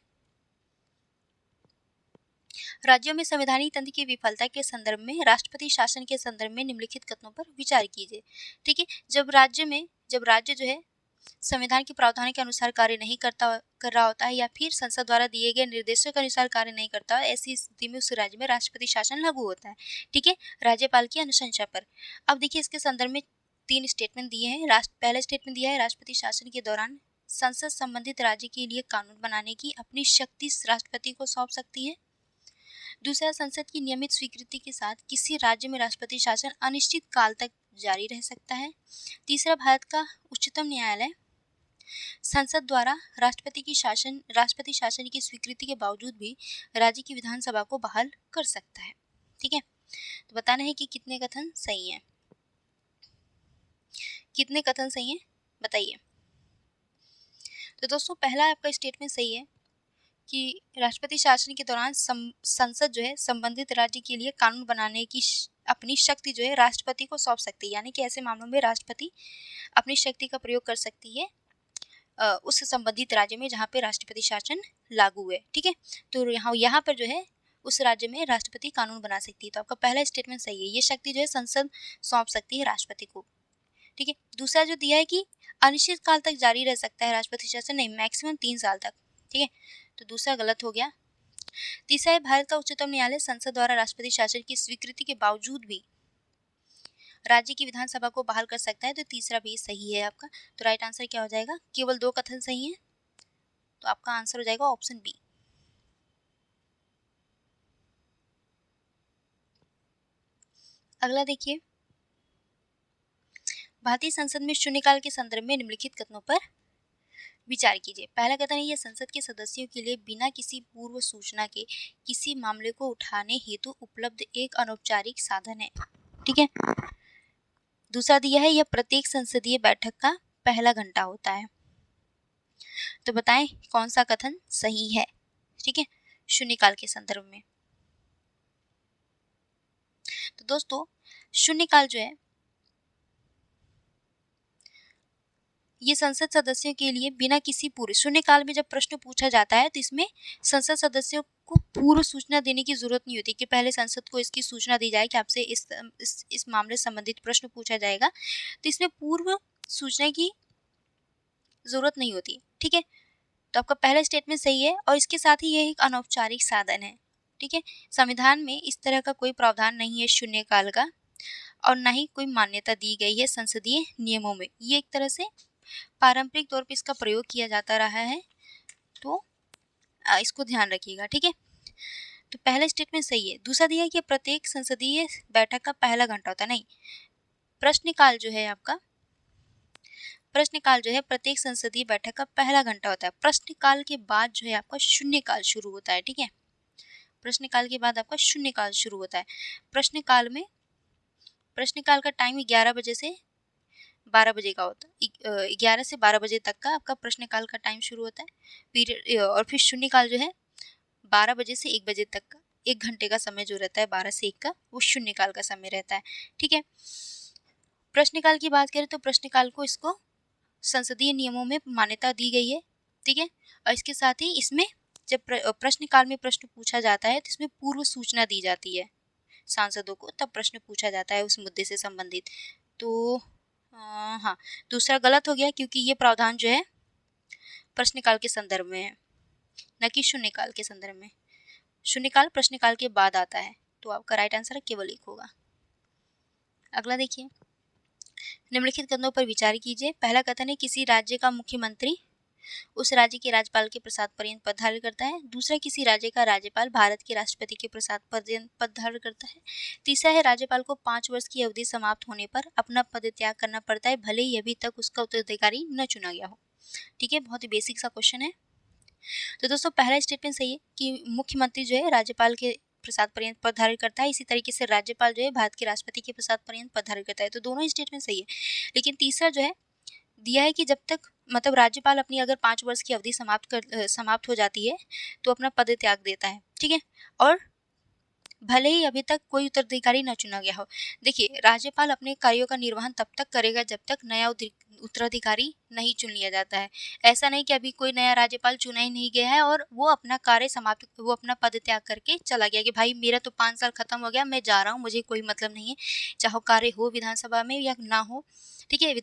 राज्यों में संवैधानिक तंत्र की विफलता के संदर्भ में राष्ट्रपति शासन के संदर्भ में निम्नलिखित कथनों पर विचार कीजिए। ठीक है, जब राज्य जो है संविधान के प्रावधानों के अनुसार कार्य नहीं कर रहा होता है या फिर संसद द्वारा दिए गए निर्देशों के अनुसार कार्य नहीं करता है, ऐसी स्थिति में उस राज्य में राष्ट्रपति शासन लागू होता है। ठीक है, राज्यपाल की अनुशंसा पर। अब देखिए इसके संदर्भ में 3 स्टेटमेंट दिए हैं। पहला स्टेटमेंट दिया है, राष्ट्रपति शासन के दौरान संसद संबंधित राज्य के लिए कानून बनाने की अपनी शक्ति राष्ट्रपति को सौंप सकती है। दूसरा, संसद की नियमित स्वीकृति के साथ किसी राज्य में राष्ट्रपति शासन अनिश्चित काल तक जारी रह सकता है। तीसरा, भारत का उच्चतम न्यायालय संसद द्वारा राष्ट्रपति शासन की स्वीकृति के बावजूद भी राज्य की विधानसभा को बहाल कर सकता है। ठीक है, तो बताना है कि कितने कथन सही हैं। कितने कथन सही हैं बताइए। तो दोस्तों पहला आपका स्टेटमेंट सही है कि राष्ट्रपति शासन के दौरान संसद जो है संबंधित राज्य के लिए कानून बनाने की अपनी शक्ति जो है राष्ट्रपति को सौंप सकती है, यानी कि ऐसे मामलों में राष्ट्रपति अपनी शक्ति का प्रयोग कर सकती है उस संबंधित राज्य में जहाँ पे राष्ट्रपति शासन लागू है। ठीक है, तो यहाँ पर जो है उस राज्य में राष्ट्रपति कानून बना सकती है। तो आपका पहला स्टेटमेंट सही है, ये शक्ति जो है संसद सौंप सकती है राष्ट्रपति को। ठीक है, दूसरा जो दिया है कि अनिश्चित काल तक जारी रह सकता है राष्ट्रपति शासन, नहीं, मैक्सिमम 3 साल तक। ठीक है, तो दूसरा गलत हो गया। तीसरा है, भारत का उच्चतम न्यायालय संसद द्वारा राष्ट्रपति शासन की स्वीकृति के बावजूद भी राज्य की विधानसभा को बहाल कर सकता है। तो तीसरा भी सही है आपका। तो राइट आंसर क्या हो जाएगा, केवल 2 कथन सही है, तो आपका आंसर हो जाएगा ऑप्शन बी। अगला देखिए, भारतीय संसद में शून्यकाल के संदर्भ में निम्नलिखित कथनों पर विचार कीजिए। पहला कथन है, यह संसद के सदस्यों के लिए बिना किसी पूर्व सूचना के किसी मामले को उठाने हेतु उपलब्ध एक अनौपचारिक साधन है। ठीक है, दूसरा दिया है, यह प्रत्येक संसदीय बैठक का पहला घंटा होता है। तो बताएं कौन सा कथन सही है। ठीक है, शून्यकाल के संदर्भ में। तो दोस्तों शून्यकाल जो है ये संसद सदस्यों के लिए बिना किसी पूर्व, शून्यकाल में जब प्रश्न पूछा जाता है तो इसमें संसद सदस्यों को पूर्व सूचना देने की जरूरत नहीं होती कि पहले संसद को इसकी सूचना दी जाए कि आपसे इस मामले से संबंधित प्रश्न पूछा जाएगा। तो इसमें पूर्व सूचना की जरूरत नहीं होती। ठीक है, तो आपका पहला स्टेटमेंट सही है और इसके साथ ही यह एक अनौपचारिक साधन है। ठीक है, संविधान में इस तरह का कोई प्रावधान नहीं है शून्यकाल का और ना ही कोई मान्यता दी गई है संसदीय नियमों में। ये एक तरह से पारंपरिक तौर पे इसका प्रयोग किया जाता रहा है, तो इसको ध्यान रखिएगा। ठीक है, तो पहला स्टेटमेंट सही है। दूसरा दिया है कि प्रत्येक संसदीय बैठक का पहला घंटा होता है, नहीं, प्रश्नकाल जो है आपका, प्रश्नकाल जो है प्रत्येक संसदीय बैठक का पहला घंटा होता है। प्रश्नकाल के बाद जो है आपका शून्यकाल शुरू होता है। ठीक है, प्रश्नकाल के बाद आपका शून्यकाल शुरू होता है। प्रश्नकाल का टाइम 11 बजे से 12 बजे का होता है। 11 से 12 बजे तक का आपका प्रश्नकाल का टाइम शुरू होता है पीरियड, और फिर शून्यकाल जो है 12 बजे से 1 बजे तक का 1 घंटे का समय जो रहता है 12 से 1 का, वो शून्यकाल का समय रहता है। ठीक है, प्रश्नकाल की बात करें तो प्रश्नकाल को इसको संसदीय नियमों में मान्यता दी गई है। ठीक है, और इसके साथ ही इसमें जब प्रश्नकाल में प्रश्न पूछा जाता है तो इसमें पूर्व सूचना दी जाती है सांसदों को, तब प्रश्न पूछा जाता है उस मुद्दे से संबंधित। तो हाँ, दूसरा गलत हो गया क्योंकि ये प्रावधान जो है प्रश्नकाल के संदर्भ में है, न कि शून्यकाल के संदर्भ में। शून्यकाल प्रश्नकाल के बाद आता है, तो आपका राइट आंसर केवल 1 होगा। अगला देखिए, निम्नलिखित कथनों पर विचार कीजिए। पहला कथन है, किसी राज्य का मुख्यमंत्री उस राज्य के राज्यपाल के प्रसाद पर्यंत पद धारण करता है। दूसरा, किसी राज्य का राज्यपाल भारत के राष्ट्रपति के प्रसाद पर्यंत पद धारण करता है। तीसरा है, राज्यपाल को 5 वर्ष की अवधि समाप्त होने पर अपना पद त्याग करना पड़ता है, भले ही अभी तक उसका उत्तराधिकारी न चुना गया हो। ठीक है, बहुत ही बेसिक सा क्वेश्चन है। तो दोस्तों पहला स्टेटमेंट सही है कि मुख्यमंत्री जो है राज्यपाल के प्रसाद पर्यंत पद धारण करता है, इसी तरीके से राज्यपाल जो है भारत के राष्ट्रपति के प्रसाद पर्यंत पद धारण करता है। तो दोनों स्टेटमेंट सही है, लेकिन तीसरा जो है दिया है कि जब तक मतलब राज्यपाल अपनी अगर 5 वर्ष की अवधि समाप्त हो जाती है तो अपना पद त्याग देता है। ठीक है, और भले ही अभी तक कोई उत्तराधिकारी न चुना गया हो। देखिए, राज्यपाल अपने कार्यों का निर्वहन तब तक करेगा जब तक नया उत्तराधिकारी नहीं चुन लिया जाता है। ऐसा नहीं कि अभी कोई नया राज्यपाल चुना ही नहीं गया है और वो अपना कार्य समाप्त, वो अपना पद त्याग करके चला गया कि भाई मेरा तो 5 साल खत्म हो गया, मैं जा रहा हूँ, मुझे कोई मतलब नहीं है, चाहे कार्य हो विधानसभा में या ना हो, ठीक है,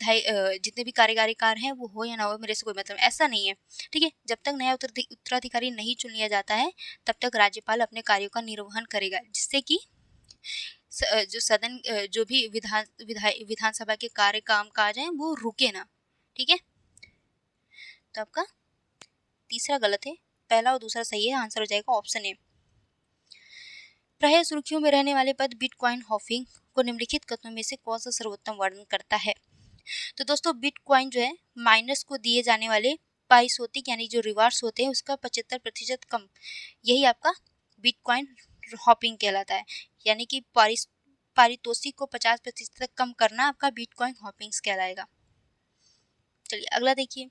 जितने भी कार्यकारी कार्य हैं वो हो या ना हो, मेरे से कोई मतलब, ऐसा नहीं है, ठीक है। जब तक नया उत्तराधिकारी नहीं चुन लिया जाता है तब तक राज्यपाल अपने कार्यों का निर्वहन करेगा, जिससे कि जो सदन जो भी विधानसभा के कार्य काम काज हैं वो रुके ना, ठीक है। तो आपका तीसरा गलत है, पहला और दूसरा सही है, आंसर हो जाएगा ऑप्शन ए। प्राय सुर्खियों में रहने वाले पद बिटकॉइन हॉपिंग को निम्नलिखित कथनों में से कौन सा सर्वोत्तम वर्णन करता है? तो दोस्तों बिटकॉइन जो है माइनस को दिए जाने वाले पारितोषिक यानी जो रिवार्ड्स होते हैं उसका 75% कम, यही आपका बिटकॉइन हॉपिंग कहलाता है, यानी कि पारितोषिक को 50% तक कम करना आपका बिटकॉइन हॉपिंग्स कहलाएगा। चलिए अगला देखिए,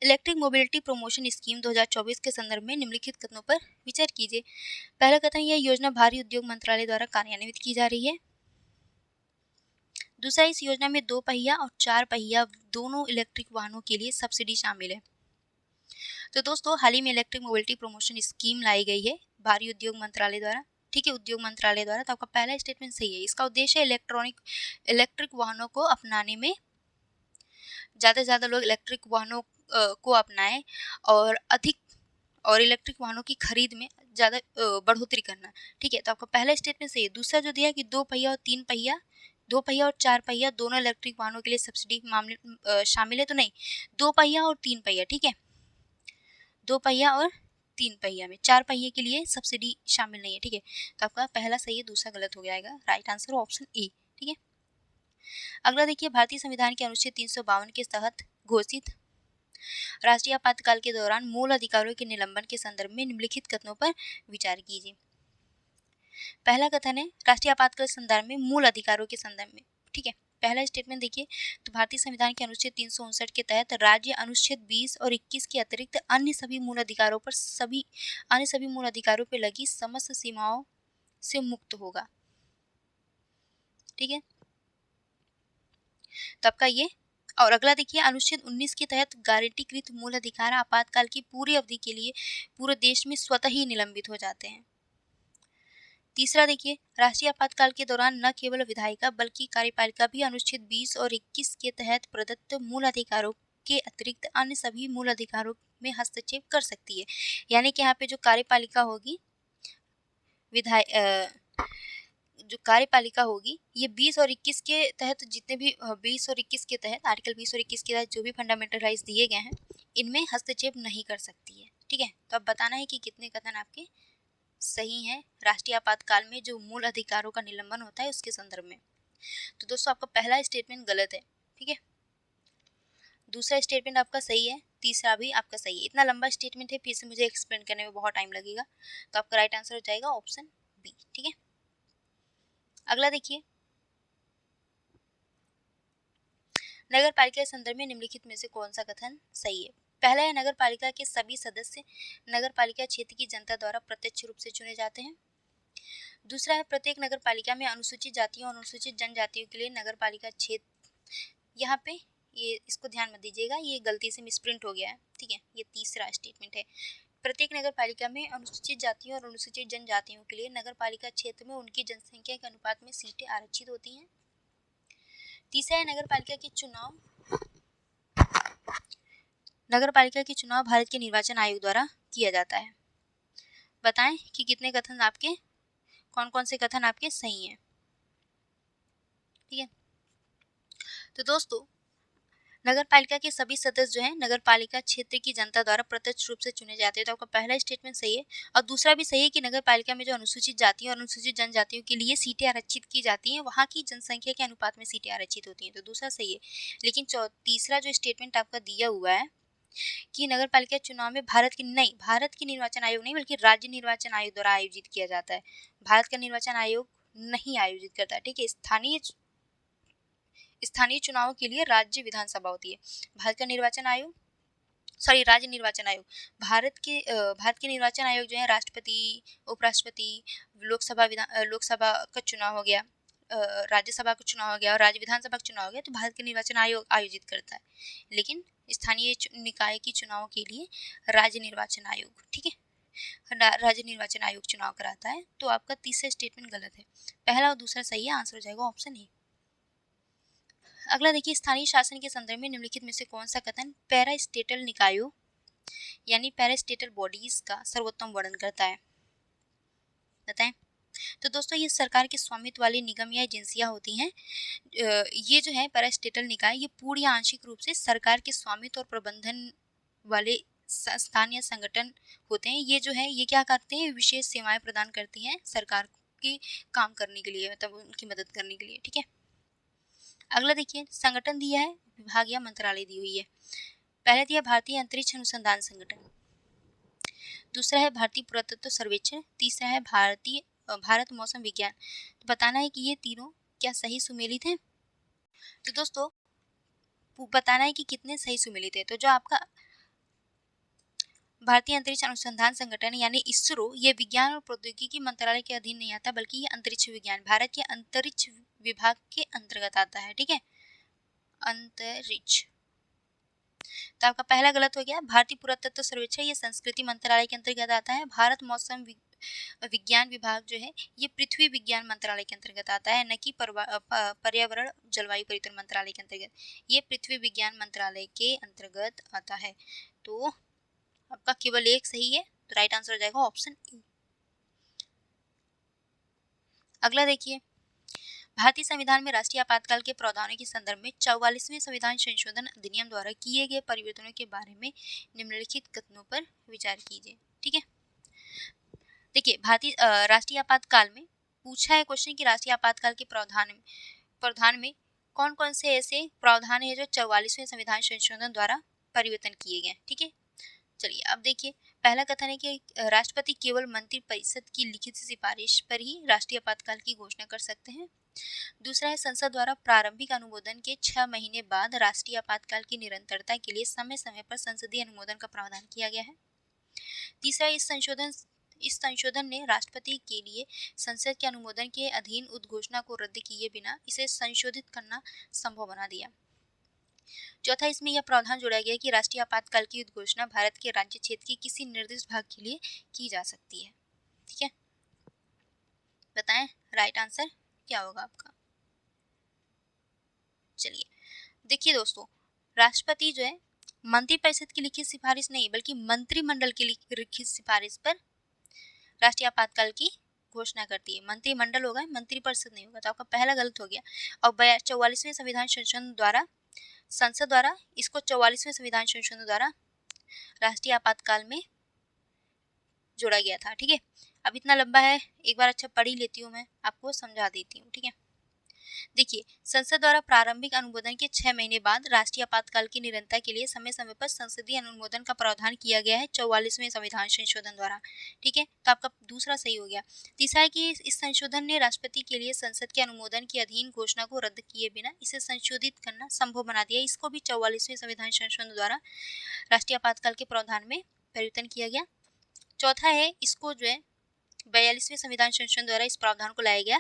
इलेक्ट्रिक मोबिलिटी प्रमोशन स्कीम 2024 के संदर्भ में निम्नलिखित कथनों पर विचार कीजिए। पहला कथन, यह योजना भारी उद्योग मंत्रालय द्वारा कार्यान्वित की जा रही है। दूसरा, इस योजना में 2 पहिया और 4 पहिया दोनों इलेक्ट्रिक वाहनों के लिए सब्सिडी शामिल है। तो दोस्तों हाल ही में इलेक्ट्रिक मोबिलिटी प्रमोशन स्कीम लाई गई है भारी उद्योग मंत्रालय द्वारा, ठीक है, उद्योग मंत्रालय द्वारा। तो आपका पहला स्टेटमेंट सही है। इसका उद्देश्य इलेक्ट्रिक वाहनों को अपनाने में, ज़्यादा से ज़्यादा लोग इलेक्ट्रिक वाहनों को अपनाएं और इलेक्ट्रिक वाहनों की खरीद में ज़्यादा बढ़ोतरी करना, ठीक है। तो आपका पहला स्टेटमेंट सही है। दूसरा जो दिया कि 2 पहिया और 3 पहिया, 2 पहिया और 4 पहिया दोनों इलेक्ट्रिक वाहनों के लिए सब्सिडी मामले शामिल है, तो नहीं, 2 पहिया और 3 पहिया, ठीक है, 2 पहिया और 3 पहिया में, 4 पहिए के लिए सब्सिडी शामिल नहीं है, ठीक है। तो आपका पहला सही है, दूसरा गलत हो जाएगा। राइट आंसर ऑप्शन ए, ठीक है। अगला देखिए, भारतीय संविधान के अनुच्छेद 352 के तहत घोषित राष्ट्रीय आपातकाल के दौरान मूल अधिकारों के निलंबन के संदर्भ में निम्नलिखित कथनों पर विचार कीजिए। पहला कथन है राष्ट्रीय आपातकाल संदर्भ में मूल अधिकारों के संदर्भ में, ठीक है। पहला स्टेटमेंट देखिए, तो भारतीय संविधान के अनुच्छेद 359 के तहत राज्य अनुच्छेद 20 और 21 के अतिरिक्त अन्य सभी मूल अधिकारों पर लगी समस्त सीमाओं से मुक्त होगा, ठीक है। तो आपका ये, और अगला देखिए, अनुच्छेद 19 के तहत गारंटीकृत मूल अधिकार आपातकाल की पूरी अवधि के लिए पूरे देश में स्वतः ही निलंबित हो जाते हैं। तीसरा देखिए, राष्ट्रीय आपातकाल के दौरान न केवल विधायिका बल्कि कार्यपालिका भी अनुच्छेद 20 और 21 के तहत प्रदत्त मूल अधिकारों के अतिरिक्त अन्य सभी मूल अधिकारों में हस्तक्षेप कर सकती है। यानी कि यहाँ पे जो कार्यपालिका होगी, जो कार्यपालिका होगी, ये 20 और 21 के तहत जितने भी 20 और 21 के तहत, आर्टिकल 20 और 21 के तहत जो भी फंडामेंटल राइट्स दिए गए हैं, इनमें हस्तक्षेप नहीं कर सकती है, ठीक है। तो अब बताना है कि कितने कथन आपके सही हैं राष्ट्रीय आपातकाल में जो मूल अधिकारों का निलंबन होता है उसके संदर्भ में। तो दोस्तों आपका पहला स्टेटमेंट गलत है, ठीक है। दूसरा स्टेटमेंट आपका सही है, तीसरा भी आपका सही है। इतना लंबा स्टेटमेंट है, फिर से मुझे एक्सप्लेन करने में बहुत टाइम लगेगा, तो आपका राइट आंसर हो जाएगा ऑप्शन बी, ठीक है। अगला देखिए, नगर पालिका के संदर्भ में निम्नलिखित में से कौन सा कथन सही है? पहला है, नगर पालिका के सभी सदस्य नगर पालिका क्षेत्र की जनता द्वारा प्रत्यक्ष रूप से चुने जाते हैं। दूसरा है, प्रत्येक नगर पालिका में अनुसूचित जातियों और अनुसूचित जनजातियों के लिए नगर पालिका क्षेत्र, यहाँ पे ये इसको ध्यान मत दीजिएगा, ये गलती से मिसप्रिंट हो गया है, ठीक है। ये तीसरा स्टेटमेंट है, प्रत्येक नगर पालिका में अनुसूचित जातियों और अनुसूचित जनजातियों के लिए नगर पालिका क्षेत्र में उनकी जनसंख्या के अनुपात में सीटें आरक्षित होती हैं। तीसरा है, नगर पालिका के चुनाव भारत के निर्वाचन आयोग द्वारा किया जाता है। बताएं कि कितने कथन आपके, कौन कौन से कथन आपके सही हैं, ठीक है। तो दोस्तों नगर पालिका के सभी सदस्य जो हैं नगर पालिका क्षेत्र की जनता द्वारा प्रत्यक्ष रूप से चुने जाते हैं। तो आपका पहला स्टेटमेंट सही है, और दूसरा भी सही है कि नगर पालिका में जो अनुसूचित जातियों और अनुसूचित जनजातियों के लिए सीटें आरक्षित की जाती हैं, वहाँ की जनसंख्या के अनुपात में सीटें आरक्षित होती हैं, तो दूसरा सही है। लेकिन तीसरा जो स्टेटमेंट आपका दिया हुआ है कि नगर पालिका चुनाव में भारत के निर्वाचन आयोग नहीं बल्कि राज्य निर्वाचन आयोग द्वारा आयोजित किया जाता है। राज्य का निर्वाचन आयोग नहीं आयोजित करता, ठीक है। स्थानीय चुनावों के लिए राज्य विधानसभा होती है। राज्य निर्वाचन आयोग, भारत के निर्वाचन आयोग जो है राष्ट्रपति, उपराष्ट्रपति, लोकसभा का चुनाव हो गया, राज्यसभा का चुनाव हो गया और राज्य विधानसभा का चुनाव हो गया तो भारत के निर्वाचन आयोग आयोजित करता है, लेकिन स्थानीय निकाय के चुनाव के लिए राज्य निर्वाचन आयोग, ठीक है, राज्य निर्वाचन आयोग चुनाव कराता है। तो आपका तीसरा स्टेटमेंट गलत है, पहला और दूसरा सही है, आंसर हो जाएगा ऑप्शन ए। अगला देखिए, स्थानीय शासन के संदर्भ में निम्नलिखित में से कौन सा कथन पैरास्टेटल निकायों यानी पैरास्टेटल बॉडीज का सर्वोत्तम वर्णन करता है, बताएं। तो दोस्तों, ये सरकार के स्वामित्व वाली निगम या एजेंसियां होती हैं। ये जो है पैरास्टेटल निकाय, ये पूरी आंशिक रूप से सरकार के स्वामित्व और प्रबंधन वाले संस्थान या संगठन होते हैं। ये जो है ये क्या करते हैं, विशेष सेवाएं प्रदान करती हैं सरकार की काम करने के लिए, मतलब उनकी मदद करने के लिए, ठीक है। अगला देखिए, संगठन दिया है, विभाग या मंत्रालय दी हुई है। पहले दिया भारतीय अंतरिक्ष अनुसंधान संगठन, दूसरा है भारतीय पुरातत्व सर्वेक्षण, तीसरा है भारत मौसम विज्ञान। तो बताना है कि ये तीनों क्या सही सुमेलित हैं। तो दोस्तों, बताना है कि कितने सही सुमेलित है। तो जो आपका भारतीय अंतरिक्ष अनुसंधान संगठन यानी इसरो, ये विज्ञान और प्रौद्योगिकी मंत्रालय के अधीन नहीं आता, बल्कि ये अंतरिक्ष विज्ञान भारत के अंतरिक्ष विभाग के अंतर्गत आता है, ठीक है, अंतरिक्ष। तो आपका पहला गलत हो गया। भारतीय पुरातत्व सर्वेक्षण ये संस्कृति मंत्रालय के अंतर्गत आता है। भारत मौसम विज्ञान विभाग जो है ये पृथ्वी विज्ञान मंत्रालय के अंतर्गत आता है, न कि पर्यावरण जलवायु परिवर्तन मंत्रालय के अंतर्गत। ये पृथ्वी विज्ञान मंत्रालय के अंतर्गत आता है। तो आपका केवल एक सही है, तो राइट आंसर हो जाएगा ऑप्शन ए। अगला देखिए, भारतीय संविधान में राष्ट्रीय आपातकाल के प्रावधानों के संदर्भ में 44वें संविधान संशोधन अधिनियम द्वारा किए गए परिवर्तनों के बारे में निम्नलिखित कथनों पर विचार कीजिए, ठीक है। देखिए, भारतीय राष्ट्रीय आपातकाल में पूछा है क्वेश्चन कि राष्ट्रीय आपातकाल के प्रावधान में कौन कौन से ऐसे प्रावधान है जो 44वें संविधान संशोधन द्वारा परिवर्तन किए गए, ठीक है। चलिए अब देखिए, पहला कथन है कि राष्ट्रपति केवल मंत्रिपरिषद की लिखित सिफारिश पर ही राष्ट्रीय आपातकाल की घोषणा कर सकते हैं। दूसरा है, संसद द्वारा प्रारंभिक अनुमोदन के 6 महीने बाद राष्ट्रीय आपातकाल की निरंतरता के लिए समय समय पर संसदीय अनुमोदन का प्रावधान किया गया है। तीसरा, इस संशोधन ने राष्ट्रपति के लिए संसद के अनुमोदन के अधीन उद्घोषणा को रद्द किए बिना इसे संशोधित करना संभव बना दिया। चौथा, इसमें यह प्रावधान जोड़ा गया कि राष्ट्रीय आपातकाल की उद्घोषणा भारत के राज्य क्षेत्र के किसी निर्दिष्ट भाग के लिए की जा सकती है, ठीक है। बताएं राइट आंसर क्या होगा आपका। चलिए देखिए दोस्तों, राष्ट्रपति जो है मंत्रिपरिषद की लिखित सिफारिश नहीं बल्कि मंत्रिमंडल की लिखित सिफारिश पर राष्ट्रीय आपातकाल की घोषणा करती है। मंत्रिमंडल होगा, मंत्रिपरिषद नहीं होगा। तो आपका पहला गलत हो गया। और 44वें संविधान संशोधन द्वारा संसद द्वारा इसको 44वें संविधान संशोधन द्वारा राष्ट्रीय आपातकाल में जोड़ा गया था, ठीक है। अब इतना लंबा है, एक बार अच्छा पढ़ ही लेती हूँ, मैं आपको समझा देती हूँ, ठीक है। देखिए, संसद द्वारा प्रारंभिक अनुमोदन के 6 महीने बाद राष्ट्रीय आपातकाल की निरंतरता के लिए समय समय पर संसदीय अनुमोदन का प्रावधान किया गया है 44वें संविधान संशोधन द्वारा, ठीक है। तो आपका दूसरा सही हो गया। तीसरा है कि इस संशोधन ने राष्ट्रपति के लिए संसद के अनुमोदन के अधीन घोषणा को रद्द किए बिना इसे संशोधित करना संभव बना दिया। इसको भी 44वें संविधान संशोधन द्वारा राष्ट्रीय आपातकाल के प्रावधान में परिवर्तन किया गया। चौथा है, इसको जो है 42वें संविधान संशोधन द्वारा इस प्रावधान को लाया गया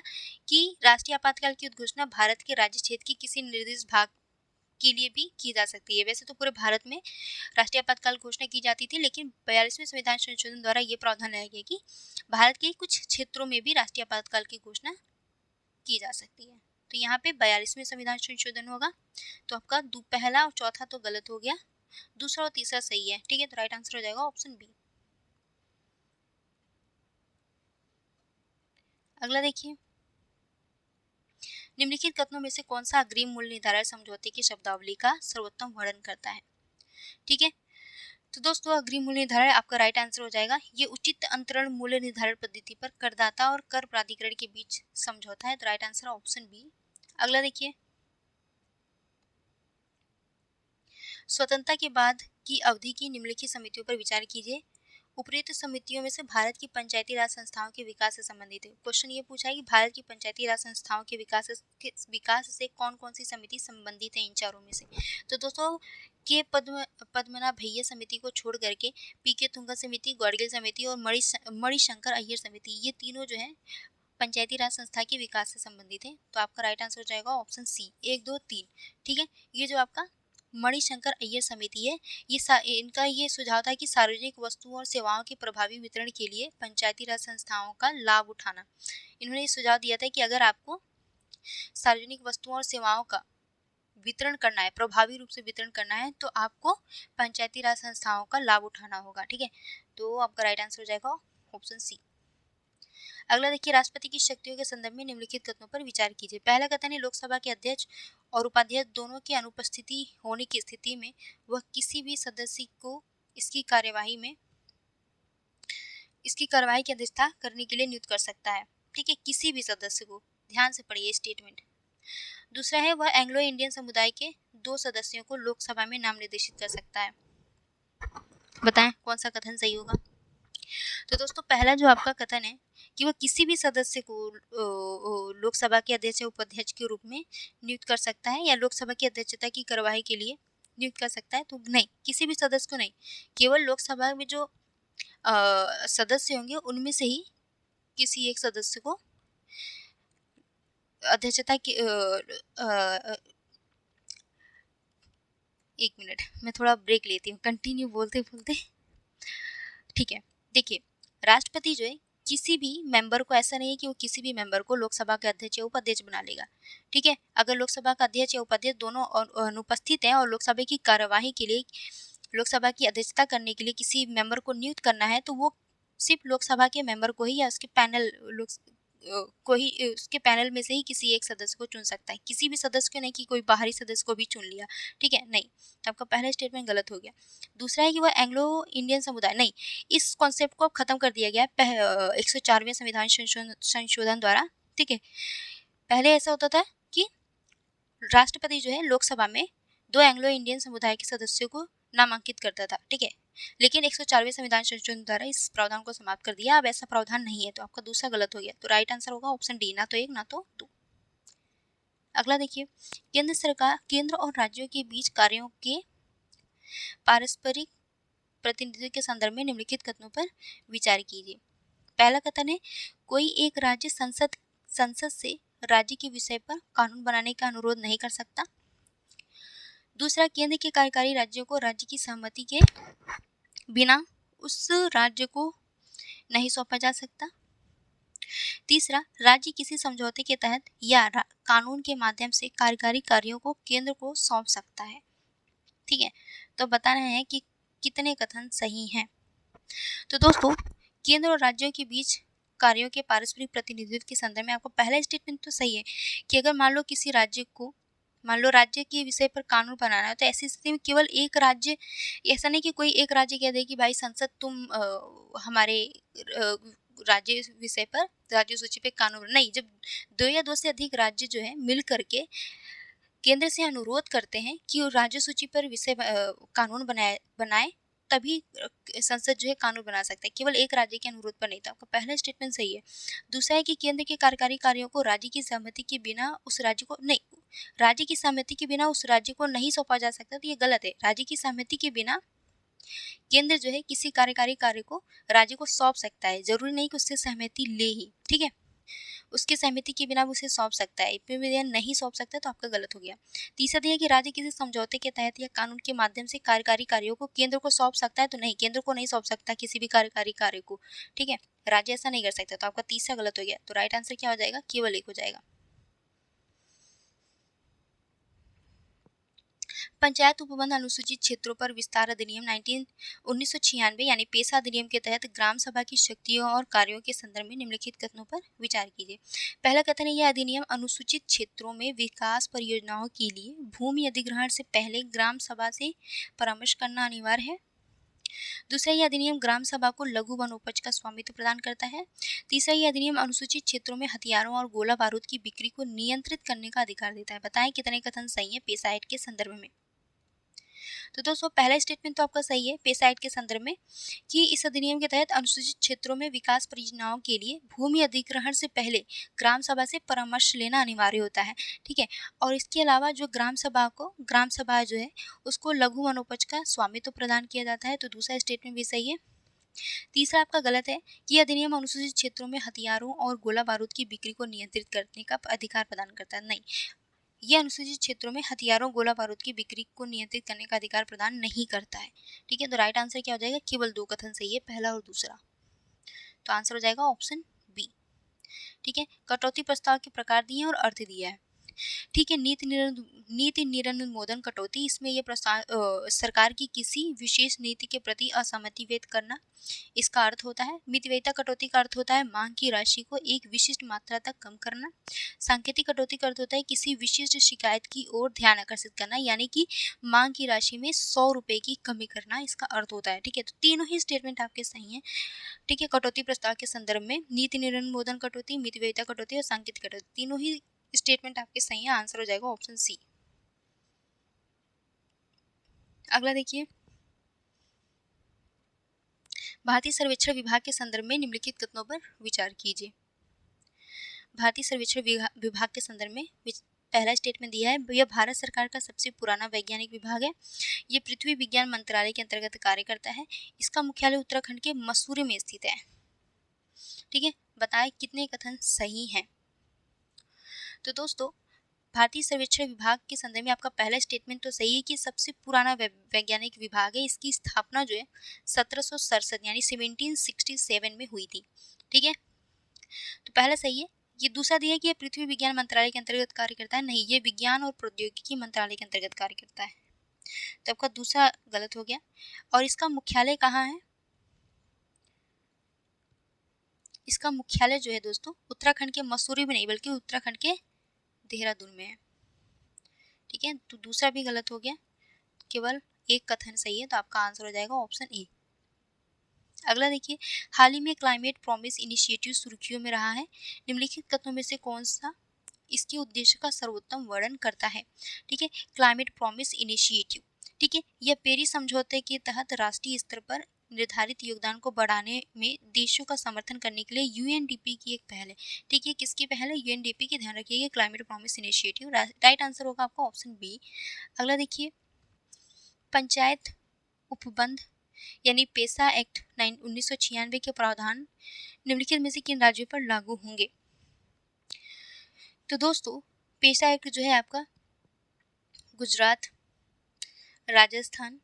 कि राष्ट्रीय आपातकाल की उद्घोषणा भारत के राज्य क्षेत्र की किसी निर्दिष्ट भाग के लिए भी की जा सकती है। वैसे तो पूरे भारत में राष्ट्रीय आपातकाल घोषणा की जाती थी, लेकिन 42वें संविधान संशोधन द्वारा ये प्रावधान लाया गया कि भारत के कुछ क्षेत्रों में भी राष्ट्रीय आपातकाल की घोषणा की जा सकती है। तो यहाँ पे 42वें संविधान संशोधन होगा। तो आपका पहला और चौथा तो गलत हो गया, दूसरा और तीसरा सही है, ठीक है। तो राइट आंसर हो जाएगा ऑप्शन बी। अगला देखिए, निम्नलिखित कथनों में से कौन सा अग्रिम मूल्य निर्धारण समझौते की शब्दावली का सर्वोत्तम वर्णन करता है, ठीक है। तो दोस्तों, अग्रिम मूल्य निर्धारण आपका राइट आंसर हो जाएगा। ये उचित अंतरण मूल्य निर्धारण पद्धति पर करदाता और कर प्राधिकरण के बीच समझौता है। तो राइट आंसर ऑप्शन बी। अगला देखिए, स्वतंत्रता के बाद की अवधि की निम्नलिखित समितियों पर विचार कीजिए। उपरोक्त समितियों में से भारत की पंचायती राज संस्थाओं के विकास से संबंधित है। क्वेश्चन ये पूछा है कि भारत की पंचायती राज संस्थाओं के विकास से कौन कौन सी समिति संबंधित है इन चारों में से। तो दोस्तों, के पद्मनाभ भैया समिति को छोड़ करके पी के तुंगा समिति, गौडगिल समिति और मणिशंकर अय्यर समिति, ये तीनों जो है पंचायती राज संस्था के विकास से संबंधित है, तो आपका राइट आंसर हो जाएगा ऑप्शन सी 1, 2, 3। ठीक है, ये जो आपका मणिशंकर अय्यर समिति है, इनका ये सुझाव था कि सार्वजनिक वस्तुओं और सेवाओं के प्रभावी वितरण के लिए पंचायती राज संस्थाओं का लाभ उठाना। इन्होंने ये सुझाव दिया था कि अगर आपको सार्वजनिक वस्तुओं और सेवाओं का वितरण करना है, प्रभावी रूप से वितरण करना है, तो आपको पंचायती राज संस्थाओं का लाभ उठाना होगा। ठीक है, तो आपका राइट आंसर हो जाएगा ऑप्शन सी। अगला देखिए, राष्ट्रपति की शक्तियों के संदर्भ में निम्नलिखित कथनों पर विचार कीजिए। पहला कथन है, लोकसभा के अध्यक्ष और उपाध्यक्ष दोनों की अनुपस्थिति होने की स्थिति में वह किसी भी सदस्य को इसकी कार्यवाही की अध्यक्षता करने के लिए नियुक्त कर सकता है। ठीक है, किसी भी सदस्य को, ध्यान से पढ़िए स्टेटमेंट। दूसरा है, वह एंग्लो इंडियन समुदाय के 2 सदस्यों को लोकसभा में नाम निर्देशित कर सकता है। बताएं कौन सा कथन सही होगा। तो दोस्तों, पहला जो आपका कथन है कि वह किसी भी सदस्य को लोकसभा के अध्यक्ष या उपाध्यक्ष के रूप में नियुक्त कर सकता है या लोकसभा की अध्यक्षता की कार्यवाही के लिए नियुक्त कर सकता है, तो नहीं, किसी भी सदस्य को नहीं, केवल लोकसभा में जो सदस्य होंगे उनमें से ही किसी एक सदस्य को अध्यक्षता की एक मिनट, मैं थोड़ा ब्रेक लेती हूँ, कंटिन्यू बोलते बोलते। ठीक है, देखिए, राष्ट्रपति जो है किसी भी मेंबर को, ऐसा नहीं है कि वो किसी भी मेंबर को लोकसभा के अध्यक्ष या उपाध्यक्ष बना लेगा। ठीक है, अगर लोकसभा का अध्यक्ष या उपाध्यक्ष दोनों अनुपस्थित हैं और लोकसभा की कार्यवाही के लिए, लोकसभा की अध्यक्षता करने के लिए किसी मेंबर को नियुक्त करना है, तो वो सिर्फ लोकसभा के मेंबर को ही या उसके उसके पैनल में से ही किसी एक सदस्य को चुन सकता है, किसी भी सदस्य को नहीं कि कोई बाहरी सदस्य को भी चुन लिया। ठीक है, नहीं, तो आपका पहला स्टेटमेंट गलत हो गया। दूसरा है कि वह एंग्लो इंडियन समुदाय, नहीं, इस कॉन्सेप्ट को खत्म कर दिया गया 104वें संविधान संशोधन द्वारा। ठीक है, पहले ऐसा होता था कि राष्ट्रपति जो है लोकसभा में 2 एंग्लो इंडियन समुदाय के सदस्यों को नामांकित करता था। ठीक है, लेकिन 104वें संविधान संशोधन द्वारा इस प्रावधान को समाप्त कर दिया। अब ऐसा प्रावधान नहीं है, तो आपका दूसरा गलत हो गया। तो राइट आंसर होगा ऑप्शन डी, ना तो 1 ना तो 2। अगला देखिए, केंद्र और राज्यों के बीच कार्यों के पारस्परिक प्रतिनिधित्व के संदर्भ में निम्नलिखित कथनों पर विचार कीजिए। पहला कथन है, कोई एक राज्य संसद से राज्य के विषय पर कानून बनाने का अनुरोध नहीं कर सकता। दूसरा, केंद्र के कार्यकारी राज्यों को राज्य की सहमति के बिना उस राज्य को नहीं सौंपा जा सकता। तीसरा, राज्य किसी समझौते के तहत या कानून के माध्यम से कार्यकारी कार्यों को केंद्र को सौंप सकता है। ठीक है, तो बता रहे हैं कि कितने कथन सही हैं। तो दोस्तों, केंद्र और राज्यों के बीच कार्यों के पारस्परिक प्रतिनिधित्व के संदर्भ में आपको पहला स्टेटमेंट तो सही है कि अगर मान लो किसी राज्य को, मान लो राज्य के विषय पर कानून बनाना है, तो ऐसी स्थिति में केवल एक राज्य, ऐसा नहीं कि कोई एक राज्य कह दे कि भाई संसद तुम हमारे राज्य विषय पर, राज्य सूची पे कानून, नहीं, जब 2 या 2 से अधिक राज्य जो है मिल करके केंद्र से अनुरोध करते हैं कि राज्य सूची पर विषय कानून बनाए, तभी संसद जो है कानून बना सकता है, केवल एक राज्य के अनुरोध पर नहीं। था आपका पहला स्टेटमेंट सही है। दूसरा है कि केंद्र के कार्यकारी कार्यों को राज्य की सहमति के बिना उस राज्य को नहीं, राज्य की सहमति के बिना उस राज्य को नहीं सौंपा जा सकता, तो ये गलत है। राज्य की सहमति के बिना केंद्र जो है किसी कार्यकारी कार्य को राज्य को सौंप सकता है, जरूरी नहीं कि उससे सहमति ले ही। ठीक है, उसकी सहमति के बिना उसे सौंप सकता है, इतने नहीं सौंप सकता, तो आपका गलत हो गया। तीसरा दिया कि राज्य किसी समझौते के तहत या कानून के माध्यम से कार्यकारी कार्यों को केंद्र को सौंप सकता है, तो नहीं, केंद्र को नहीं सौंप सकता किसी भी कार्यकारी कार्य को। ठीक है, राज्य ऐसा नहीं कर सकता, तो आपका तीसरा गलत हो गया। तो राइट आंसर क्या हो जाएगा, केवल 1 हो जाएगा। पंचायत उपबंध अनुसूचित क्षेत्रों पर विस्तार अधिनियम 1996 यानी पेशा अधिनियम के तहत ग्राम सभा की शक्तियों और कार्यों के संदर्भ में निम्नलिखित कथनों पर विचार कीजिए। पहला कथन है, यह अधिनियम अनुसूचित क्षेत्रों में विकास परियोजनाओं के लिए भूमि अधिग्रहण से पहले ग्राम सभा से परामर्श करना अनिवार्य है। दूसरा, यह अधिनियम ग्राम सभा को लघु वनोपज का स्वामित्व प्रदान करता है। तीसरा, यह अधिनियम अनुसूचित क्षेत्रों में हथियारों और गोला बारूद की बिक्री को नियंत्रित करने का अधिकार देता है। बताएं कितने कथन सही है पेशा एक्ट के संदर्भ में। तो दोस्तों, पहला स्टेटमेंट तो आपका सही है पेशा एक्ट के संदर्भ में कि इस अधिनियम के तहत अनुसूचित क्षेत्रों में विकास परियोजनाओं के लिए भूमि अधिग्रहण से पहले ग्राम सभा से परामर्श लेना अनिवार्य होता है। ठीक है, और इसके अलावा जो ग्राम सभा जो है उसको लघु वनोपज का स्वामित्व प्रदान किया जाता है। तो दूसरा स्टेटमेंट भी सही है। तीसरा आपका गलत है कि यह अधिनियम अनुसूचित क्षेत्रों में हथियारों और गोला बारूद की बिक्री को नियंत्रित करने का अधिकार प्रदान करता है। नहीं, ये अनुसूचित क्षेत्रों में हथियारों गोला बारूद की बिक्री को नियंत्रित करने का अधिकार प्रदान नहीं करता है। ठीक है, तो राइट आंसर क्या हो जाएगा? केवल 2 कथन सही है, पहला और दूसरा। तो आंसर हो जाएगा ऑप्शन बी। ठीक है, कटौती प्रस्ताव के प्रकार दिए हैं और अर्थ दिया है। ठीक है, नीति निरनुमोदन कटौती, इसमें ये सरकार की किसी विशेष नीति के प्रति असहमति व्यक्त करना, इसका अर्थ होता है। मितव्ययिता कटौती का अर्थ होता है मांग की राशि को एक विशिष्ट मात्रा तक कम करना। सांकेतिक कटौती का अर्थ होता है किसी विशिष्ट शिकायत की ओर ध्यान आकर्षित करना, यानी कि मांग की राशि में 100 रुपए की कमी करना, इसका अर्थ होता है। ठीक है, तो तीनों ही स्टेटमेंट आपके सही हैं। ठीक है, कटौती प्रस्ताव के संदर्भ में नीति निरनुमोदन कटौती, मितव्ययिता कटौती और सांकेतिक कटौती, तीनों ही स्टेटमेंट आपके सही है। आंसर हो जाएगा ऑप्शन सी। अगला देखिए, भारतीय सर्वेक्षण विभाग के संदर्भ में निम्नलिखित कथनों पर विचार कीजिए। भारतीय सर्वेक्षण विभाग के संदर्भ में पहला स्टेटमेंट दिया है, यह भारत सरकार का सबसे पुराना वैज्ञानिक विभाग है। ये पृथ्वी विज्ञान मंत्रालय के अंतर्गत कार्य करता है। इसका मुख्यालय उत्तराखंड के मसूरी में स्थित है। ठीक है, बताएं कितने कथन सही हैं। तो दोस्तों, भारतीय सर्वेक्षण विभाग के संदर्भ में आपका पहला स्टेटमेंट तो सही है कि सबसे पुराना वैज्ञानिक विभाग है। इसकी स्थापना जो है 1767 यानी 1767 में हुई थी। ठीक है, तो पहला सही है। ये दूसरा दिया है कि यह पृथ्वी विज्ञान मंत्रालय के अंतर्गत कार्य करता है। नहीं, ये विज्ञान और प्रौद्योगिकी मंत्रालय के अंतर्गत कार्य करता है। तो आपका दूसरा गलत हो गया। और इसका मुख्यालय कहाँ है? इसका मुख्यालय जो है दोस्तों उत्तराखंड के मसूरी में नहीं बल्कि उत्तराखंड के देहरादून में है। ठीक है, तो दूसरा भी गलत हो गया, केवल एक कथन सही है। तो आपका आंसर हो जाएगा ऑप्शन ए। अगला देखिए, हाल ही में क्लाइमेट प्रॉमिस इनिशिएटिव सुर्खियों में रहा है। निम्नलिखित कथनों में से कौन सा इसके उद्देश्य का सर्वोत्तम वर्णन करता है? ठीक है, क्लाइमेट प्रॉमिस इनिशिएटिव, ठीक है, यह पेरिस समझौते के तहत राष्ट्रीय स्तर पर निर्धारित योगदान को बढ़ाने में देशों का समर्थन करने के लिए यूएनडीपी की एक पहल है। ठीक है, किसकी पहल है? यूएनडीपी की। ध्यान रखिएगा, climate promise initiative. Right answer होगा आपका ऑप्शन बी। अगला देखिए, पंचायत उपबंध यानी पेसा एक्ट 1996 के प्रावधान निम्नलिखित में से किन राज्यों पर लागू होंगे? तो दोस्तों, पेसा एक्ट जो है आपका गुजरात, राजस्थान,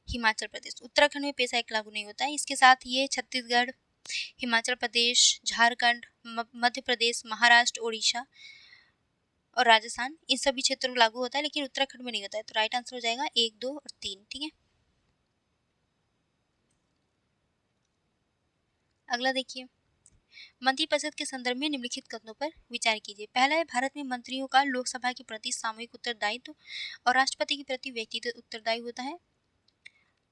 हिमाचल प्रदेश, उत्तराखंड में पेसा एक्ट लागू नहीं होता है। इसके साथ ये छत्तीसगढ़, हिमाचल प्रदेश, झारखंड, मध्य प्रदेश, महाराष्ट्र, ओडिशा और राजस्थान, इन सभी क्षेत्रों में लागू होता है, लेकिन उत्तराखंड में नहीं होता है। तो राइट आंसर हो जाएगा 1, 2 और 3। ठीक है, अगला देखिए, मंत्रिपरिषद के संदर्भ में निम्नलिखित कथनों पर विचार कीजिए। पहला है, भारत में मंत्रियों का लोकसभा के प्रति सामूहिक उत्तरदायित्व और राष्ट्रपति के प्रति व्यक्तिगत उत्तरदायी होता है।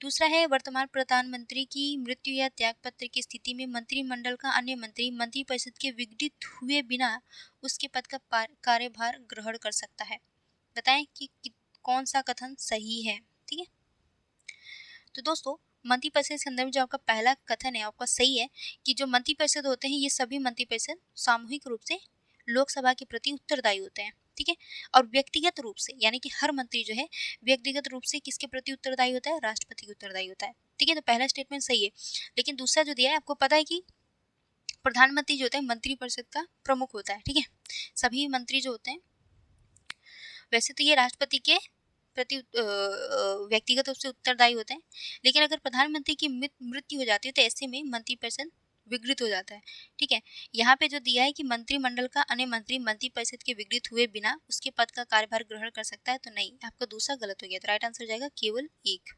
दूसरा है, वर्तमान प्रधानमंत्री की मृत्यु या त्याग पत्र की स्थिति में मंत्रिमंडल का अन्य मंत्री मंत्रिपरिषद के विघटित हुए बिना उसके पद का कार्यभार ग्रहण कर सकता है। बताएं कि कौन सा कथन सही है। ठीक है, तो दोस्तों, मंत्रिपरिषद के संदर्भ में जो आपका पहला कथन है आपका सही है कि जो मंत्रिपरिषद होते हैं ये सभी मंत्रिपरिषद सामूहिक रूप से लोकसभा के प्रति उत्तरदायी होते हैं। ठीक है, और व्यक्तिगत रूप से यानी कि हर मंत्री जो है व्यक्तिगत रूप से किसके प्रति उत्तरदायी होता है? राष्ट्रपति के उत्तरदायी होता है। ठीक है, तो पहला स्टेटमेंट सही है। लेकिन दूसरा जो दिया है, आपको पता है कि प्रधानमंत्री जो होता है मंत्रिपरिषद का प्रमुख होता है। ठीक है, सभी मंत्री जो होते हैं वैसे तो ये राष्ट्रपति के प्रति व्यक्तिगत रूप से उत्तरदायी होते हैं, लेकिन अगर प्रधानमंत्री की मृत्यु हो जाती है तो ऐसे में मंत्रिपरिषद विघटित हो जाता है। ठीक है, यहाँ पे जो दिया है कि मंत्रिमंडल का अन्य मंत्री मंत्रिपरिषद के विघटित हुए बिना उसके पद का कार्यभार ग्रहण कर सकता है, तो नहीं, आपका दूसरा गलत हो गया। तो राइट आंसर हो जाएगा केवल 1।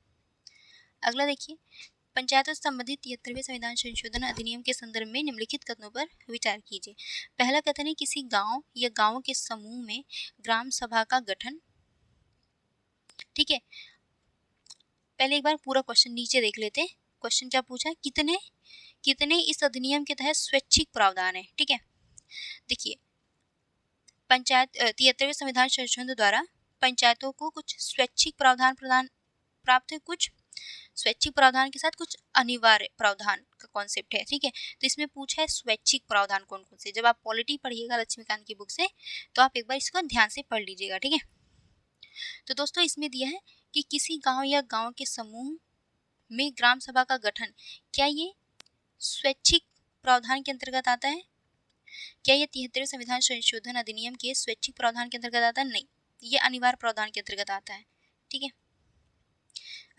अगला देखिए, पंचायतों से संबंधित 73वें संविधान संशोधन अधिनियम के संदर्भ में निम्नलिखित कथनों पर विचार कीजिए। पहला कथन है, किसी गांव या गांवों के समूह में ग्राम सभा का गठन। ठीक है, पहले एक बार पूरा क्वेश्चन नीचे देख लेते हैं। क्वेश्चन क्या पूछा? कितने इस अधिनियम के तहत स्वैच्छिक प्रावधान है। ठीक है, देखिए, पंचायत 73वें संविधान संशोधन द्वारा पंचायतों को कुछ स्वैच्छिक प्रावधान प्राप्त है, कुछ स्वैच्छिक प्रावधान के साथ कुछ अनिवार्य प्रावधान का कॉन्सेप्ट है। ठीक है, तो इसमें पूछा है स्वैच्छिक प्रावधान कौन कौन से। जब आप पॉलिटी पढ़िएगा लक्ष्मीकांत की बुक से तो आप एक बार इसको ध्यान से पढ़ लीजिएगा। ठीक है, तो दोस्तों, इसमें दिया है कि किसी गांव या गांव के समूह में ग्राम सभा का गठन, क्या ये स्वैच्छिक प्रावधान के अंतर्गत आता है? क्या ये 73वें संविधान संशोधन अधिनियम के स्वैच्छिक प्रावधान के अंतर्गत आता है? नहीं, ये अनिवार्य प्रावधान के अंतर्गत आता है। ठीक है,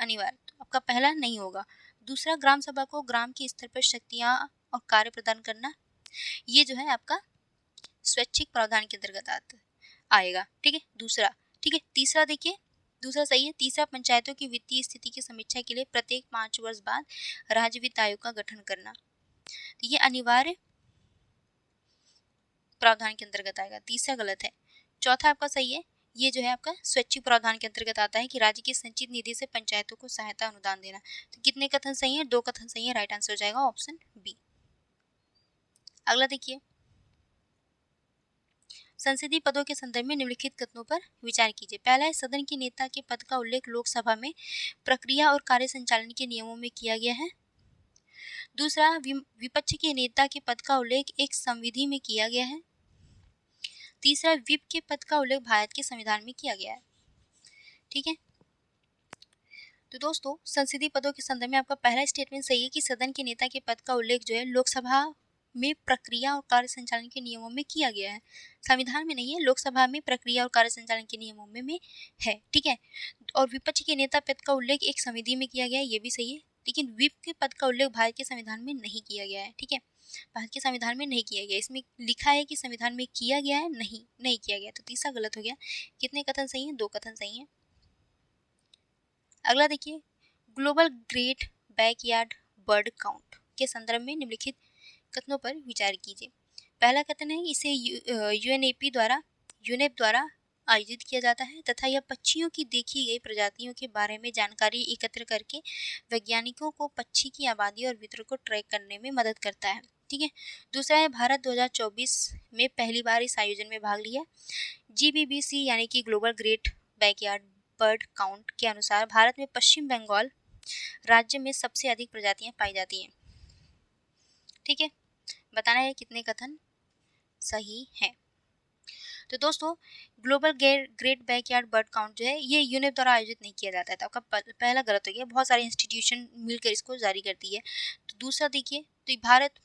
अनिवार्य। तो आपका पहला नहीं होगा। दूसरा, ग्राम सभा को ग्राम के स्तर पर शक्तियां और कार्य प्रदान करना, ये जो है आपका स्वैच्छिक प्रावधान के अंतर्गत आएगा। ठीक है, दूसरा। ठीक है, तीसरा देखिए, दूसरा सही है। तीसरा, पंचायतों की वित्तीय स्थिति की समीक्षा के लिए प्रत्येक 5 वर्ष बाद राज्य वित्त आयोग का गठन करना, तो ये अनिवार्य प्रावधान के अंतर्गत आएगा। तीसरा गलत है। चौथा आपका सही है, ये जो है आपका स्वैच्छिक प्रावधान के अंतर्गत आता है कि राज्य की संचित निधि से पंचायतों को सहायता अनुदान देना। तो कितने कथन सही है? 2 कथन सही है। राइट आंसर हो जाएगा ऑप्शन बी। अगला देखिए, संसदीय पदों के संदर्भ में निम्नलिखित कथनों पर विचार कीजिए। पहला है, सदन के नेता के पद का उल्लेख लोकसभा में प्रक्रिया और कार्य संचालन के नियमों में किया गया है। दूसरा, विपक्ष के नेता के पद का उल्लेख एक संविधि में किया गया है। तीसरा, विप के पद का उल्लेख भारत के संविधान में किया गया है। ठीक है, तो दोस्तों संसदीय पदों के संदर्भ में आपका पहला स्टेटमेंट सही है कि सदन के नेता के पद का उल्लेख जो है लोकसभा में प्रक्रिया और कार्य संचालन के नियमों में किया गया है, संविधान में नहीं है, लोकसभा में प्रक्रिया और कार्य संचालन के नियमों में है। ठीक है, और विपक्ष के नेता पद का उल्लेख एक समिति में किया गया है, ये भी सही है। लेकिन विप के पद का उल्लेख भारत के संविधान में नहीं किया गया है। ठीक है, भारत के संविधान में नहीं किया गया, इसमें लिखा है कि संविधान में किया गया है, नहीं किया गया, तो तीसरा गलत हो गया। कितने कथन सही है? 2 कथन सही है। अगला देखिए, global great backyard bird count के संदर्भ में निम्नलिखित कथनों पर विचार कीजिए। पहला कथन है, इसे यूनेप द्वारा आयोजित किया जाता है तथा यह पक्षियों की देखी गई प्रजातियों के बारे में जानकारी एकत्र करके वैज्ञानिकों को पक्षी की आबादी और वितरण को ट्रैक करने में मदद करता है। ठीक है, दूसरा है, भारत 2024 में पहली बार इस आयोजन में भाग लिया। GBBC यानी कि global great backyard bird count के अनुसार भारत में पश्चिम बंगाल राज्य में सबसे अधिक प्रजातियां पाई जाती हैं। ठीक है, बताना है कितने कथन सही है। तो दोस्तों global great backyard bird count जो है ये यूनेप द्वारा आयोजित नहीं किया जाता है, तो आपका पहला गलत हो गया। बहुत सारे इंस्टीट्यूशन मिलकर इसको जारी करती है। तो दूसरा देखिए, तो भारत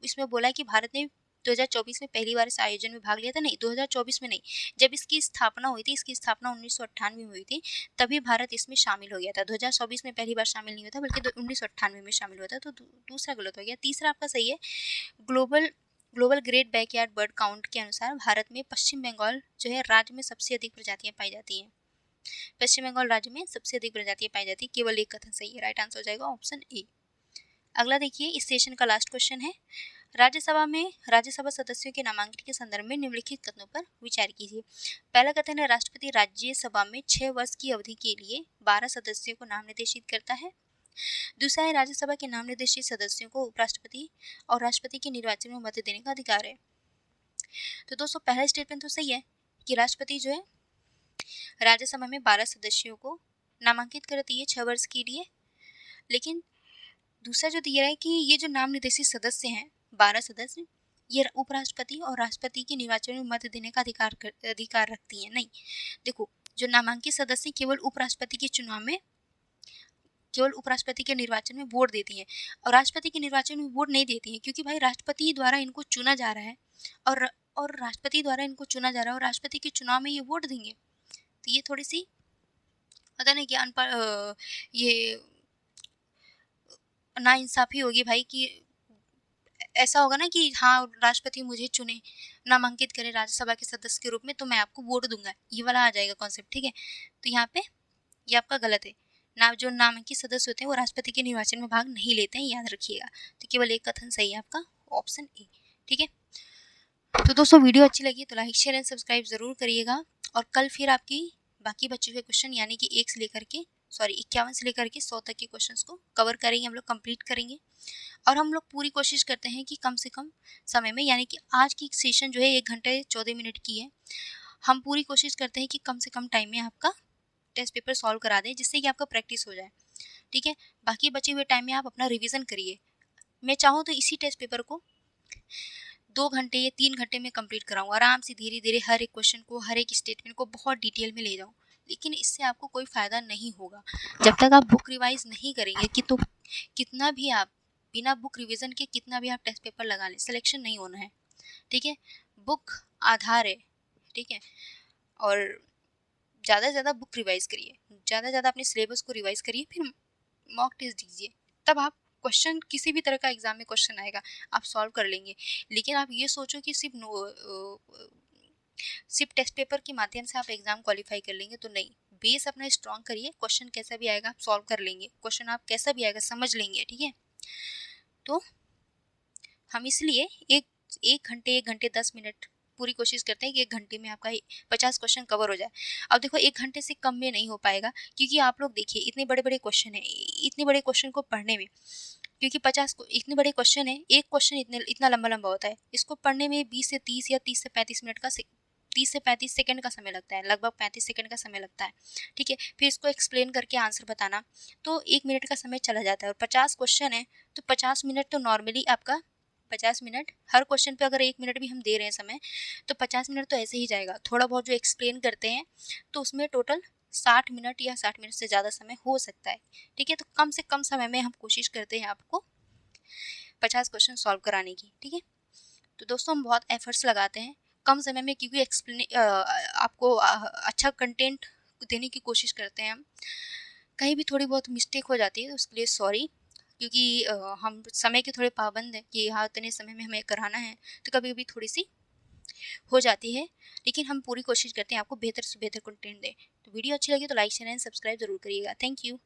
इसमें बोला है कि भारत ने 2024 में पहली बार इस आयोजन में भाग लिया था। नहीं, 2024 में नहीं, जब इसकी स्थापना हुई थी, इसकी स्थापना 1998 में हुई थी, तभी भारत इसमें शामिल हो गया था। 2024 में पहली बार शामिल नहीं हुआ था, बल्कि 1998 में शामिल हुआ था। तो दूसरा गलत हो गया। तीसरा आपका सही है, global great backyard bird count के अनुसार भारत में पश्चिम बंगाल जो है राज्य में सबसे अधिक प्रजातियां पाई जाती हैं। पश्चिम बंगाल राज्य में सबसे अधिक प्रजातियां पाई जाती है। केवल एक कथन सही है। राइट आंसर हो जाएगा ऑप्शन ए। अगला देखिए, इस सेशन का लास्ट क्वेश्चन है, राज्यसभा सदस्यों के नामांकन के संदर्भ में निम्नलिखित कथनों पर विचार कीजिए। पहला कथन है, राष्ट्रपति राज्यसभा में 6 वर्ष की अवधि के लिए 12 सदस्यों को नाम निर्देशित करता है। दूसरा है, राज्यसभा के नाम निर्देशित सदस्यों को उपराष्ट्रपति और राष्ट्रपति के निर्वाचन में मत देने का अधिकार है। तो दोस्तों पहला स्टेटमेंट तो सही है कि राष्ट्रपति जो है राज्यसभा में 12 सदस्यों को नामांकित करती है 6 वर्ष के लिए। लेकिन दूसरा जो दिया है कि ये जो नाम निर्देशित सदस्य हैं 12 सदस्य, ये उपराष्ट्रपति और राष्ट्रपति के निर्वाचन में मत देने का अधिकार रखती है। नहीं, देखो, जो नामांकित सदस्य केवल उपराष्ट्रपति के चुनाव में, केवल उपराष्ट्रपति के निर्वाचन में वोट देती हैं, और राष्ट्रपति के निर्वाचन में वोट नहीं देती हैं, क्योंकि भाई राष्ट्रपति द्वारा इनको चुना जा रहा है और राष्ट्रपति द्वारा इनको चुना जा रहा है और राष्ट्रपति के चुनाव में ये वोट देंगे। तो ये थोड़ी सी पता नहीं क्या अनपढ़ ये नाइंसाफी होगी भाई, कि ऐसा होगा ना कि हाँ राष्ट्रपति मुझे चुने, नामांकित करे राज्यसभा के सदस्य के रूप में, तो मैं आपको वोट दूंगा, ये वाला आ जाएगा कॉन्सेप्ट। ठीक है, तो यहाँ पे ये आपका गलत है। जो नामांकित सदस्य होते हैं वो राष्ट्रपति के निर्वाचन में भाग नहीं लेते हैं, याद रखिएगा। तो केवल एक कथन सही है आपका, ऑप्शन ए। ठीक है, तो दोस्तों वीडियो अच्छी लगी तो लाइक शेयर एंड सब्सक्राइब जरूर करिएगा, और कल फिर आपकी बाकी बचे हुए क्वेश्चन यानी कि 51 से लेकर के 100 तक के क्वेश्चंस को कवर करेंगे, हम लोग कंप्लीट करेंगे। और हम लोग पूरी कोशिश करते हैं कि कम से कम समय में, यानी कि आज की सेशन जो है 1 घंटे 14 मिनट की है, हम पूरी कोशिश करते हैं कि कम से कम टाइम में आपका टेस्ट पेपर सॉल्व करा दें, जिससे कि आपका प्रैक्टिस हो जाए। ठीक है, बाकी बचे हुए टाइम में आप अपना रिविज़न करिए। मैं चाहूँ तो इसी टेस्ट पेपर को 2 घंटे या 3 घंटे में कंप्लीट कराऊँ, आराम से धीरे धीरे हर एक क्वेश्चन को, हर एक स्टेटमेंट को बहुत डिटेल में ले जाऊँ। लेकिन इससे आपको कोई फ़ायदा नहीं होगा। जब तक आप बुक रिवाइज नहीं करेंगे कि तो कितना भी आप बिना बुक रिवीजन के कितना भी आप टेस्ट पेपर लगा लें, सिलेक्शन नहीं होना है। ठीक है, बुक आधार है। ठीक है, और ज़्यादा से ज़्यादा बुक रिवाइज करिए, ज़्यादा से ज़्यादा अपने सिलेबस को रिवाइज करिए, फिर मॉक टेस्ट दीजिए। तब आप क्वेश्चन, किसी भी तरह का एग्जाम में क्वेश्चन आएगा आप सॉल्व कर लेंगे। लेकिन आप ये सोचो कि सिर्फ टेस्ट पेपर के माध्यम से आप एग्जाम क्वालिफाई कर लेंगे, तो नहीं। बेस अपना स्ट्रॉन्ग करिए, क्वेश्चन कैसा भी आएगा आप सॉल्व कर लेंगे, क्वेश्चन आप कैसा भी आएगा समझ लेंगे। ठीक है, तो हम इसलिए एक एक घंटे 1 घंटे 10 मिनट पूरी कोशिश करते हैं कि 1 घंटे में आपका 50 क्वेश्चन कवर हो जाए। अब देखो 1 घंटे से कम में नहीं हो पाएगा, क्योंकि आप लोग देखिए इतने बड़े बड़े क्वेश्चन है, इतने बड़े क्वेश्चन को पढ़ने में, क्योंकि 50 इतने बड़े क्वेश्चन है, एक क्वेश्चन इतना लंबा लंबा होता है, इसको पढ़ने में 20 से 30 या 30 से 35 मिनट का 30 से 35 सेकंड का समय लगता है, लगभग 35 सेकंड का समय लगता है। ठीक है, फिर इसको एक्सप्लेन करके आंसर बताना तो 1 मिनट का समय चला जाता है। और 50 क्वेश्चन है तो 50 मिनट तो नॉर्मली आपका 50 मिनट, हर क्वेश्चन पे अगर 1 मिनट भी हम दे रहे हैं समय, तो 50 मिनट तो ऐसे ही जाएगा। थोड़ा बहुत जो एक्सप्लेन करते हैं तो उसमें टोटल 60 मिनट या 60 मिनट से ज़्यादा समय हो सकता है। ठीक है, तो कम से कम समय में हम कोशिश करते हैं आपको 50 क्वेश्चन सॉल्व कराने की। ठीक है, तो दोस्तों हम बहुत एफर्ट्स लगाते हैं कम समय में, क्योंकि आपको अच्छा कंटेंट देने की कोशिश करते हैं हम। कहीं भी थोड़ी बहुत मिस्टेक हो जाती है तो उसके लिए सॉरी, क्योंकि हम समय के थोड़े पाबंद हैं कि हाँ इतने समय में हमें कराना है, तो कभी कभी थोड़ी सी हो जाती है। लेकिन हम पूरी कोशिश करते हैं आपको बेहतर से बेहतर कंटेंट दें। तो वीडियो अच्छी लगी तो लाइक शेयर एंड सब्सक्राइब जरूर करिएगा। Thank you.